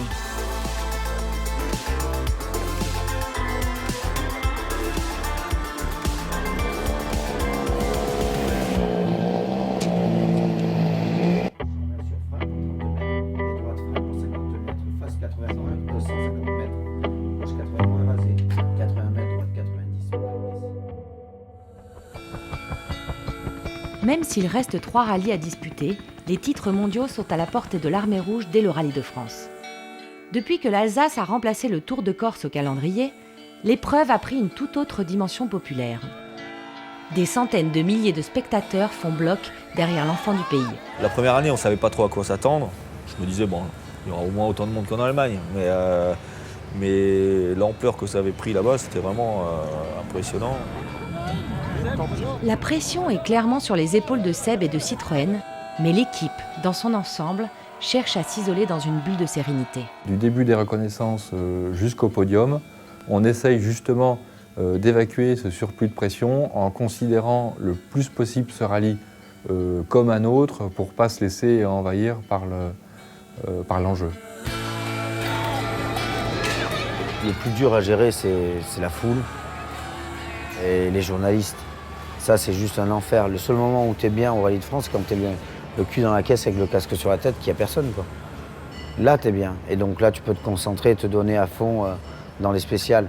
[SPEAKER 6] Même s'il reste 3 rallyes à disputer, les titres mondiaux sont à la portée de l'Armée Rouge dès le Rallye de France. Depuis que l'Alsace a remplacé le Tour de Corse au calendrier, l'épreuve a pris une toute autre dimension populaire. Des centaines de milliers de spectateurs font bloc derrière l'enfant du pays.
[SPEAKER 3] La première année, on ne savait pas trop à quoi s'attendre. Je me disais, bon, il y aura au moins autant de monde qu'en Allemagne. Mais l'ampleur que ça avait pris là-bas, c'était vraiment impressionnant.
[SPEAKER 6] La pression est clairement sur les épaules de Seb et de Citroën, mais l'équipe, dans son ensemble, cherche à s'isoler dans une bulle de sérénité.
[SPEAKER 13] Du début des reconnaissances jusqu'au podium, on essaye justement d'évacuer ce surplus de pression en considérant le plus possible ce rallye comme un autre pour ne pas se laisser envahir par l'enjeu.
[SPEAKER 5] Le plus dur à gérer, c'est la foule et les journalistes. Ça, c'est juste un enfer. Le seul moment où tu es bien au Rallye de France, c'est quand tu es bien le cul dans la caisse avec le casque sur la tête, qu'il n'y a personne, quoi. Là, tu es bien. Et donc là, tu peux te concentrer et te donner à fond dans les spéciales.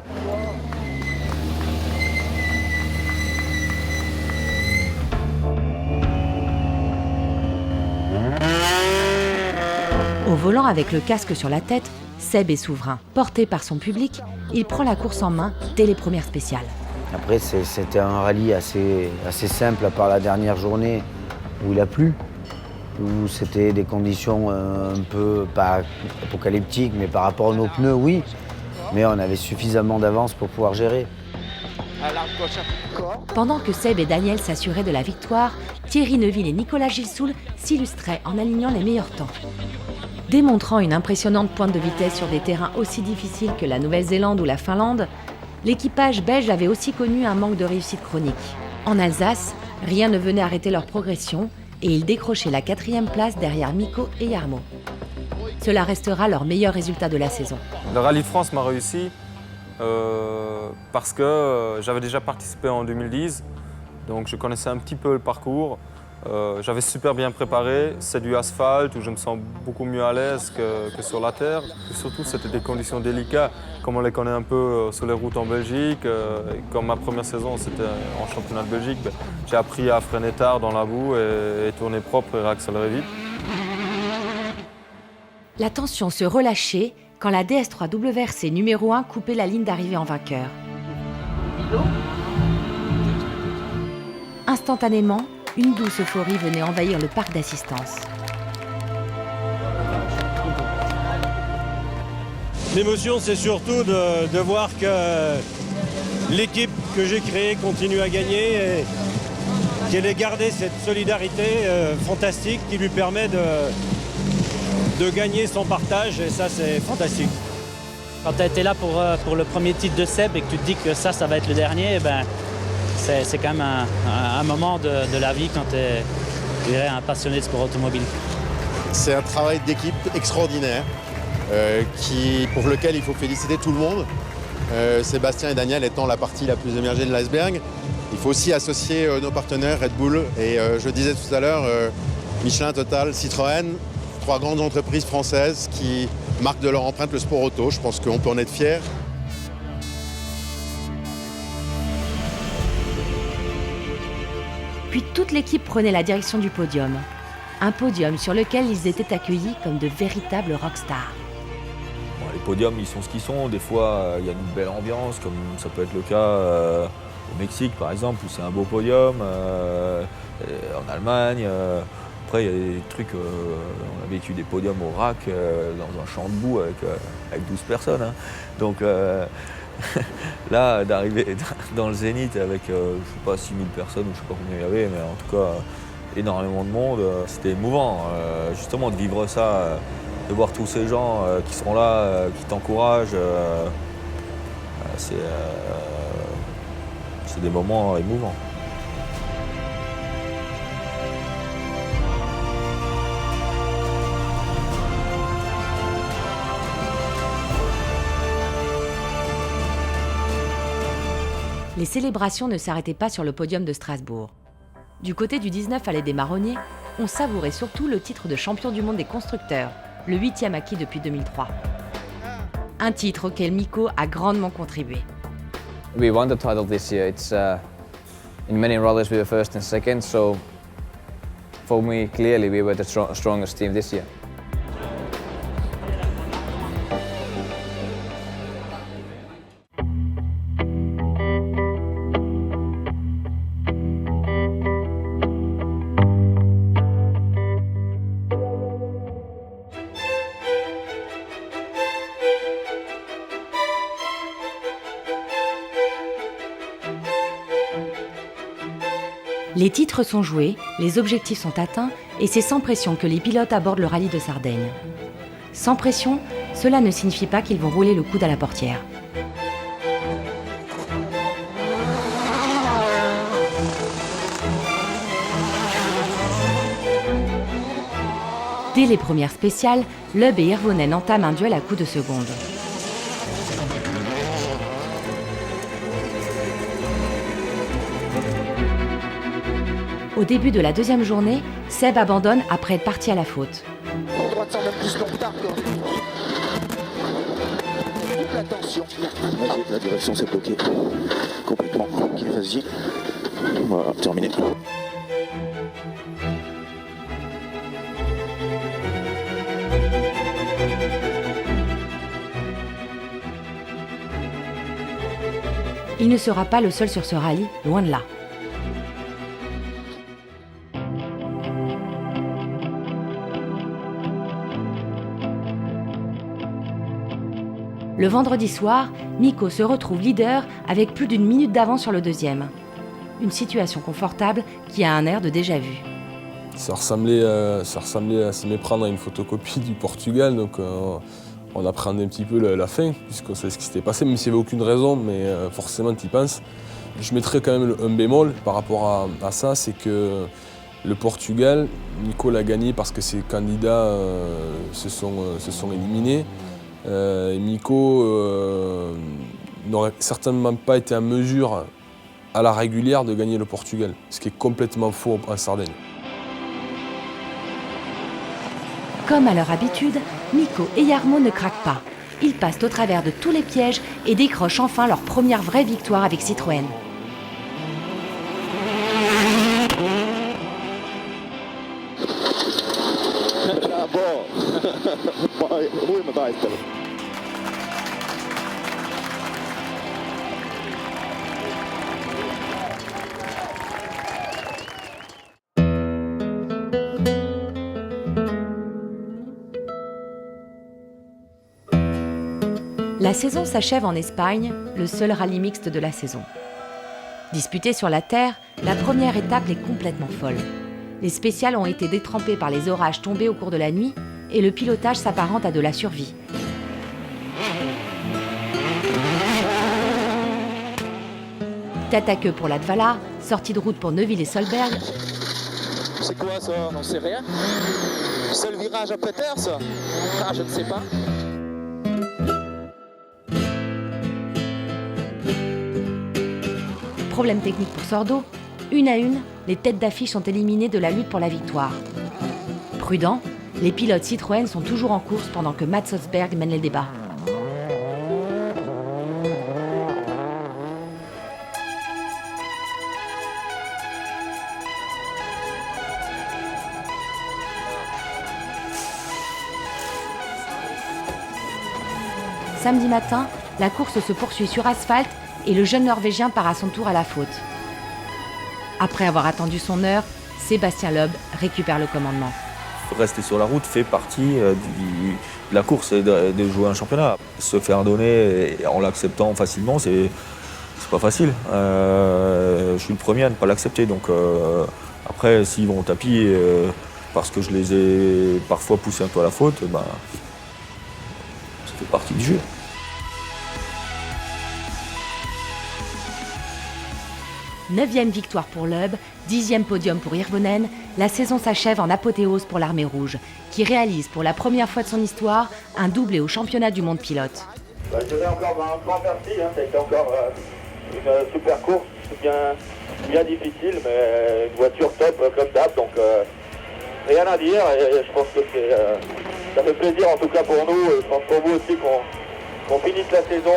[SPEAKER 6] Au volant avec le casque sur la tête, Seb est souverain. Porté par son public, il prend la course en main dès les premières spéciales.
[SPEAKER 5] Après, c'était un rallye assez simple, à part la dernière journée où il a plu, où c'était des conditions un peu, pas apocalyptiques, mais par rapport à nos pneus, oui. Mais on avait suffisamment d'avance pour pouvoir gérer.
[SPEAKER 7] À l'arme gauche encore.
[SPEAKER 6] Pendant que Seb et Daniel s'assuraient de la victoire, Thierry Neuville et Nicolas Gilsoul s'illustraient en alignant les meilleurs temps. Démontrant une impressionnante pointe de vitesse sur des terrains aussi difficiles que la Nouvelle-Zélande ou la Finlande, l'équipage belge avait aussi connu un manque de réussite chronique. En Alsace, rien ne venait arrêter leur progression et ils décrochaient la 4e place derrière Mikko et Jarmo. Cela restera leur meilleur résultat de la saison.
[SPEAKER 14] Le Rallye de France m'a réussi parce que j'avais déjà participé en 2010, donc je connaissais un petit peu le parcours. J'avais super bien préparé, c'est du asphalte où je me sens beaucoup mieux à l'aise que sur la terre. Et surtout, c'était des conditions délicates, comme on les connaît un peu sur les routes en Belgique. Comme ma première saison, c'était en championnat de Belgique, j'ai appris à freiner tard dans la boue et tourner propre et réaccélérer vite.
[SPEAKER 6] La tension se relâchait quand la DS3 WRC numéro 1 coupait la ligne d'arrivée en vainqueur. Instantanément, une douce euphorie venait envahir le parc d'assistance.
[SPEAKER 9] L'émotion, c'est surtout de voir que l'équipe que j'ai créée continue à gagner et qu'elle ait gardé cette solidarité fantastique qui lui permet de gagner son partage, et ça, c'est fantastique.
[SPEAKER 19] Quand tu as été là pour le premier titre de Seb et que tu te dis que ça va être le dernier, ben, c'est quand même un moment de la vie quand tu es un passionné de sport automobile.
[SPEAKER 22] C'est un travail d'équipe extraordinaire pour lequel il faut féliciter tout le monde. Sébastien et Daniel étant la partie la plus émergée de l'iceberg. Il faut aussi associer nos partenaires Red Bull et je disais tout à l'heure Michelin, Total, Citroën, 3 grandes entreprises françaises qui marquent de leur empreinte le sport auto. Je pense qu'on peut en être fiers.
[SPEAKER 6] Puis toute l'équipe prenait la direction du podium. Un podium sur lequel ils étaient accueillis comme de véritables rockstars.
[SPEAKER 3] Bon, les podiums, ils sont ce qu'ils sont. Des fois, il y a une belle ambiance, comme ça peut être le cas au Mexique, par exemple, où c'est un beau podium. En Allemagne. Après, il y a des trucs, on a vécu des podiums au RAC, dans un champ de boue avec 12 personnes. Hein. Donc là, d'arriver dans le Zénith avec, je sais pas, 6000 personnes, ou je sais pas combien il y avait, mais en tout cas, énormément de monde, c'était émouvant, justement, de vivre ça, de voir tous ces gens qui sont là, qui t'encouragent. C'est des moments émouvants.
[SPEAKER 6] Les célébrations ne s'arrêtaient pas sur le podium de Strasbourg. Du côté du 19 Allée des Marronniers, on savourait surtout le titre de champion du monde des constructeurs, le 8e acquis depuis 2003. Un titre auquel Mikko a grandement contribué.
[SPEAKER 17] We won the title this year. It's in many rallies we were first and second, so for me clearly we were the strongest team this year.
[SPEAKER 6] Les titres sont joués, les objectifs sont atteints et c'est sans pression que les pilotes abordent le rallye de Sardaigne. Sans pression, cela ne signifie pas qu'ils vont rouler le coude à la portière. Dès les premières spéciales, Loeb et Hirvonen entament un duel à coups de seconde. Au début de la deuxième journée, Seb abandonne après être parti à la faute.
[SPEAKER 16] En droite, sans même plus longtemps. Attention.
[SPEAKER 23] La direction s'est bloquée. Complètement. Ok, vas-y. Voilà, terminé.
[SPEAKER 6] Il ne sera pas le seul sur ce rallye, loin de là. Le vendredi soir, Mikko se retrouve leader avec plus d'1 minute d'avance sur le deuxième. Une situation confortable qui a un air de déjà-vu.
[SPEAKER 1] Ça ressemblait à s'y méprendre à une photocopie du Portugal, donc on appréhendait un petit peu la fin, puisqu'on savait ce qui s'était passé, même s'il n'y avait aucune raison, mais forcément tu y penses. Je mettrais quand même un bémol par rapport à ça, c'est que le Portugal, Mikko l'a gagné parce que ses candidats se sont éliminés. Mikko n'aurait certainement pas été en mesure à la régulière de gagner le Portugal, ce qui est complètement faux en Sardaigne.
[SPEAKER 6] Comme à leur habitude, Mikko et Jarmo ne craquent pas. Ils passent au travers de tous les pièges et décrochent enfin leur première vraie victoire avec Citroën. La saison s'achève en Espagne, le seul rallye mixte de la saison. Disputée sur la terre, la première étape est complètement folle. Les spéciales ont été détrempées par les orages tombés au cours de la nuit et le pilotage s'apparente à de la survie. Tête à queue pour l'Advala, sortie de route pour Neuville et Solberg.
[SPEAKER 16] C'est quoi ça? On sait rien. Seul virage à Peters? Ah, je ne sais pas.
[SPEAKER 6] Problème technique pour Sordo. Une à une, les têtes d'affiche sont éliminées de la lutte pour la victoire. Prudents, les pilotes Citroën sont toujours en course pendant que Mats Osberg mène les débats. Samedi matin, la course se poursuit sur asphalte et le jeune Norvégien part à son tour à la faute. Après avoir attendu son heure, Sébastien Loeb récupère le commandement.
[SPEAKER 3] Rester sur la route fait partie de la course et de jouer un championnat. Se faire donner en l'acceptant facilement, c'est pas facile. Je suis le premier à ne pas l'accepter. Donc après, s'ils vont au tapis parce que je les ai parfois poussés un peu à la faute, ça fait partie du jeu.
[SPEAKER 6] Neuvième victoire pour Loeb, 10e podium pour Hirvonen, la saison s'achève en apothéose pour l'Armée Rouge, qui réalise pour la première fois de son histoire un doublé au championnat du monde pilote.
[SPEAKER 16] Je dirais encore un grand merci, ça a été encore une super course, bien difficile, mais une voiture top comme d'hab, donc rien à dire, et je pense que ça fait plaisir en tout cas pour nous, et je pense pour vous aussi qu'on finisse la saison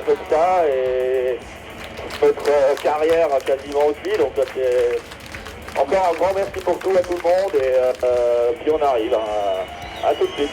[SPEAKER 16] comme ça, et notre carrière quasiment aussi, donc c'est encore un grand merci pour tout à tout le monde, et puis on arrive à tout de suite.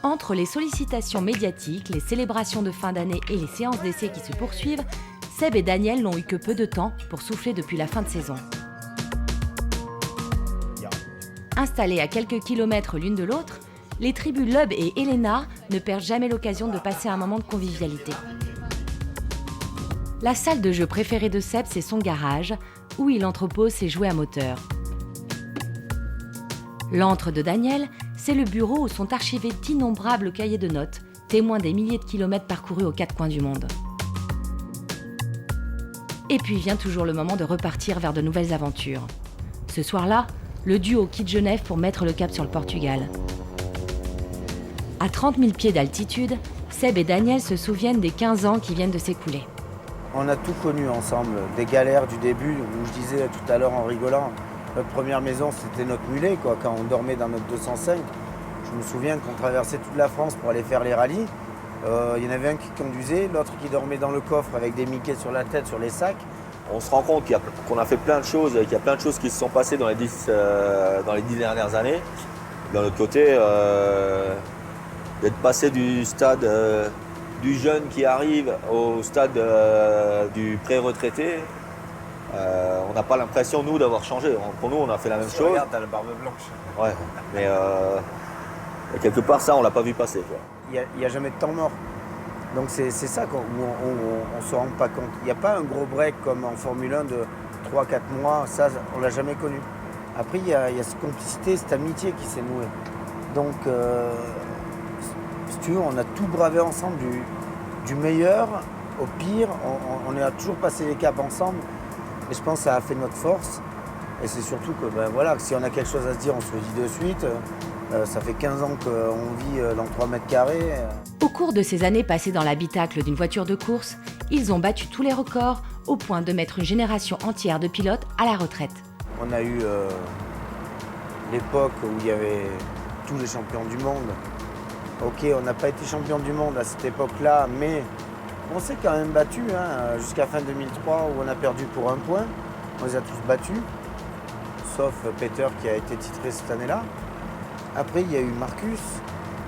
[SPEAKER 6] Entre les sollicitations médiatiques, les célébrations de fin d'année et les séances d'essai qui se poursuivent, Seb et Daniel n'ont eu que peu de temps pour souffler depuis la fin de saison. Installés à quelques kilomètres l'une de l'autre, les tribus Loeb et Elena ne perdent jamais l'occasion de passer un moment de convivialité. La salle de jeu préférée de Seb, c'est son garage, où il entrepose ses jouets à moteur. L'antre de Daniel, c'est le bureau où sont archivés d'innombrables cahiers de notes, témoins des milliers de kilomètres parcourus aux quatre coins du monde. Et puis vient toujours le moment de repartir vers de nouvelles aventures. Ce soir-là, le duo quitte Genève pour mettre le cap sur le Portugal. À 30 000 pieds d'altitude, Seb et Daniel se souviennent des 15 ans qui viennent de s'écouler.
[SPEAKER 5] On a tout connu ensemble, des galères du début, où je disais tout à l'heure en rigolant, notre première maison c'était notre mulet, quoi, quand on dormait dans notre 205. Je me souviens qu'on traversait toute la France pour aller faire les rallyes. Il y en avait un qui conduisait, l'autre qui dormait dans le coffre avec des Mickey sur la tête, sur les sacs.
[SPEAKER 3] On se rend compte qu'on a fait plein de choses, qu'il y a plein de choses qui se sont passées dans les 10 dernières années. D'un autre côté, d'être passé du stade du jeune qui arrive au stade du pré-retraité, on n'a pas l'impression, nous, d'avoir changé. Pour nous, on a fait la même chose.
[SPEAKER 5] Regarde, t'as la barbe blanche.
[SPEAKER 3] Ouais, mais quelque part, ça, on l'a pas vu passer, quoi.
[SPEAKER 5] Il n'y a jamais de temps mort. Donc c'est ça où on ne se rend pas compte. Il n'y a pas un gros break comme en Formule 1 de 3-4 mois, ça on ne l'a jamais connu. Après il y a cette complicité, cette amitié qui s'est nouée. Donc si tu veux, on a tout bravé ensemble, du meilleur au pire, on a toujours passé les caps ensemble et je pense que ça a fait notre force. Et c'est surtout que voilà, si on a quelque chose à se dire, on se le dit de suite. Ça fait 15 ans qu'on vit dans 3 mètres carrés.
[SPEAKER 6] Au cours de ces années passées dans l'habitacle d'une voiture de course, ils ont battu tous les records au point de mettre une génération entière de pilotes à la retraite.
[SPEAKER 5] On a eu l'époque où il y avait tous les champions du monde. Ok, on n'a pas été champion du monde à cette époque-là, mais on s'est quand même battus jusqu'à fin 2003 où on a perdu pour 1 point. On les a tous battus, sauf Peter qui a été titré cette année-là. Après, il y a eu Marcus.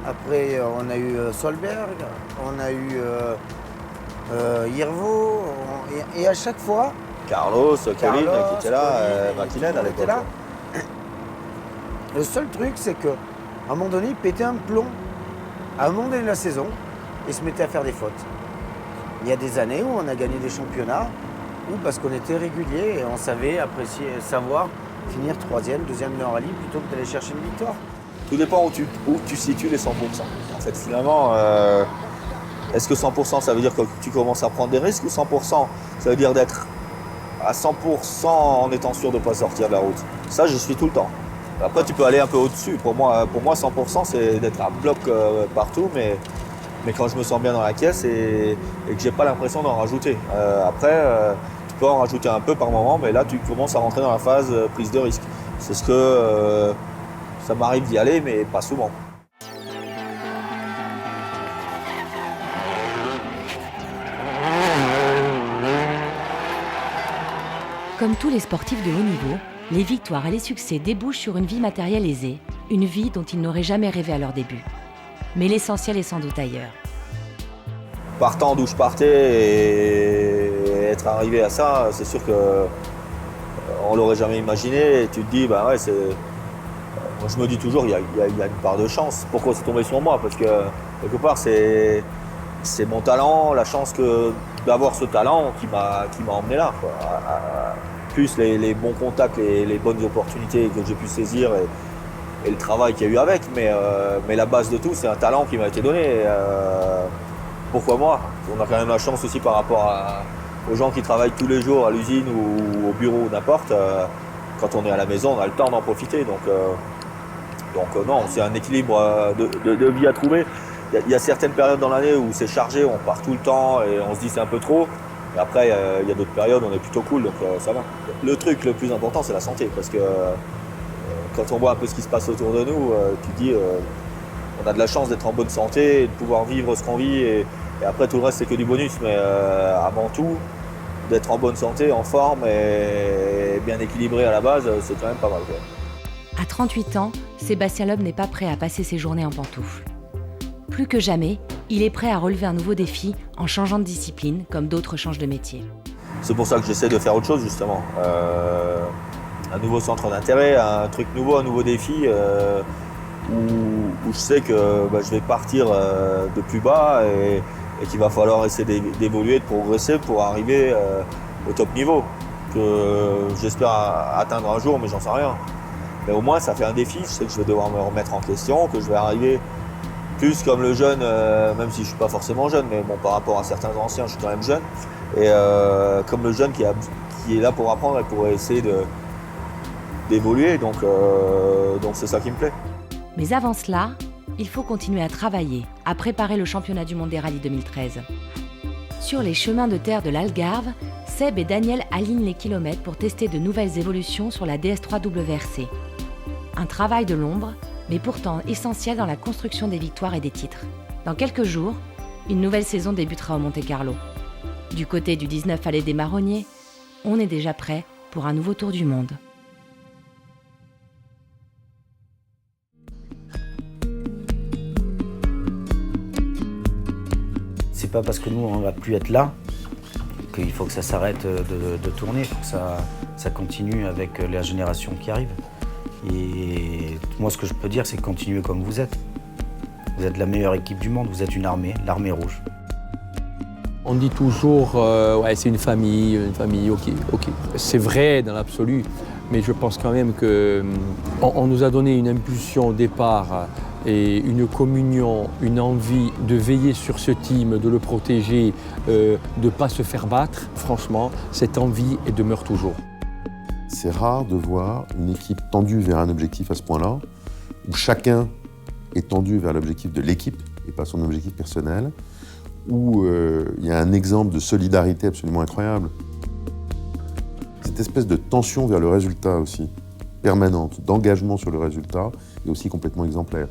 [SPEAKER 5] Après, on a eu Solberg. On a eu Irvo. Et à chaque fois...
[SPEAKER 3] Carlos, Kevin qui était là, Makinen à l'époque.
[SPEAKER 5] Le seul truc, c'est qu'à un moment donné, il pétait un plomb. À un moment donné de la saison, il se mettait à faire des fautes. Il y a des années où on a gagné des championnats, ou parce qu'on était régulier et on savait apprécier, savoir finir 3e, 2e meilleur rallye plutôt que d'aller chercher une victoire.
[SPEAKER 3] Tout dépend où tu situes les 100%. En fait, finalement, est-ce que 100% ça veut dire que tu commences à prendre des risques ou 100% ça veut dire d'être à 100% en étant sûr de ne pas sortir de la route? Ça, j'y suis tout le temps. Après, tu peux aller un peu au-dessus. Pour moi 100% c'est d'être à bloc partout, mais quand je me sens bien dans la caisse et que j'ai pas l'impression d'en rajouter. Après, tu peux en rajouter un peu par moment, mais là, tu commences à rentrer dans la phase prise de risque. C'est ce que... ça m'arrive d'y aller, mais pas souvent.
[SPEAKER 6] Comme tous les sportifs de haut niveau, les victoires et les succès débouchent sur une vie matérielle aisée, une vie dont ils n'auraient jamais rêvé à leur début. Mais l'essentiel est sans doute ailleurs.
[SPEAKER 3] Partant d'où je partais et être arrivé à ça, c'est sûr que on l'aurait jamais imaginé. Et tu te dis, ouais, c'est... Moi, je me dis toujours, il y a une part de chance. Pourquoi c'est tombé sur moi? Parce que, quelque part, c'est mon talent, la chance d'avoir ce talent qui m'a emmené là, quoi. Plus les bons contacts, les bonnes opportunités que j'ai pu saisir et le travail qu'il y a eu avec. Mais la base de tout, c'est un talent qui m'a été donné. Pourquoi moi? On a quand même la chance aussi par rapport aux gens qui travaillent tous les jours à l'usine ou au bureau ou n'importe. Quand on est à la maison, on a le temps d'en profiter. Donc non, c'est un équilibre de vie à trouver. Il y a certaines périodes dans l'année où c'est chargé, on part tout le temps et on se dit c'est un peu trop. Et après, il y a d'autres périodes où on est plutôt cool, donc ça va. Le truc le plus important, c'est la santé, parce que quand on voit un peu ce qui se passe autour de nous, tu te dis on a de la chance d'être en bonne santé, de pouvoir vivre ce qu'on vit, et après tout le reste c'est que du bonus, mais avant tout, d'être en bonne santé, en forme et bien équilibré à la base, c'est quand même pas mal, quoi.
[SPEAKER 6] À 38 ans, Sébastien Loeb n'est pas prêt à passer ses journées en pantoufles. Plus que jamais, il est prêt à relever un nouveau défi en changeant de discipline, comme d'autres changent de métier.
[SPEAKER 3] C'est pour ça que j'essaie de faire autre chose, justement. Un nouveau centre d'intérêt, un truc nouveau, un nouveau défi, où je sais que je vais partir de plus bas et qu'il va falloir essayer d'évoluer, de progresser pour arriver au top niveau, que j'espère atteindre un jour, mais j'en sais rien. Mais au moins, ça fait un défi. Je sais que je vais devoir me remettre en question, que je vais arriver plus comme le jeune, même si je ne suis pas forcément jeune, mais bon, par rapport à certains anciens, je suis quand même jeune. Et comme le jeune qui est là pour apprendre et pour essayer d'évoluer, donc c'est ça qui me plaît.
[SPEAKER 6] Mais avant cela, il faut continuer à travailler, à préparer le championnat du monde des rallyes 2013. Sur les chemins de terre de l'Algarve, Seb et Daniel alignent les kilomètres pour tester de nouvelles évolutions sur la DS3 WRC. Un travail de l'ombre, mais pourtant essentiel dans la construction des victoires et des titres. Dans quelques jours, une nouvelle saison débutera au Monte-Carlo. Du côté du 19 Allée des Marronniers, on est déjà prêt pour un nouveau tour du monde.
[SPEAKER 5] C'est pas parce que nous on va plus être là qu'il faut que ça s'arrête de tourner, il faut que ça continue avec la génération qui arrive. Et moi ce que je peux dire c'est continuez comme vous êtes. Vous êtes la meilleure équipe du monde, vous êtes une armée, l'armée rouge.
[SPEAKER 2] On dit toujours ouais, c'est une famille, ok. C'est vrai dans l'absolu, mais je pense quand même qu'on nous a donné une impulsion au départ et une communion, une envie de veiller sur ce team, de le protéger, de ne pas se faire battre. Franchement, cette envie demeure toujours.
[SPEAKER 8] C'est rare de voir une équipe tendue vers un objectif à ce point-là, où chacun est tendu vers l'objectif de l'équipe et pas son objectif personnel, où il y a un exemple de solidarité absolument incroyable. Cette espèce de tension vers le résultat aussi, permanente, d'engagement sur le résultat, est aussi complètement exemplaire.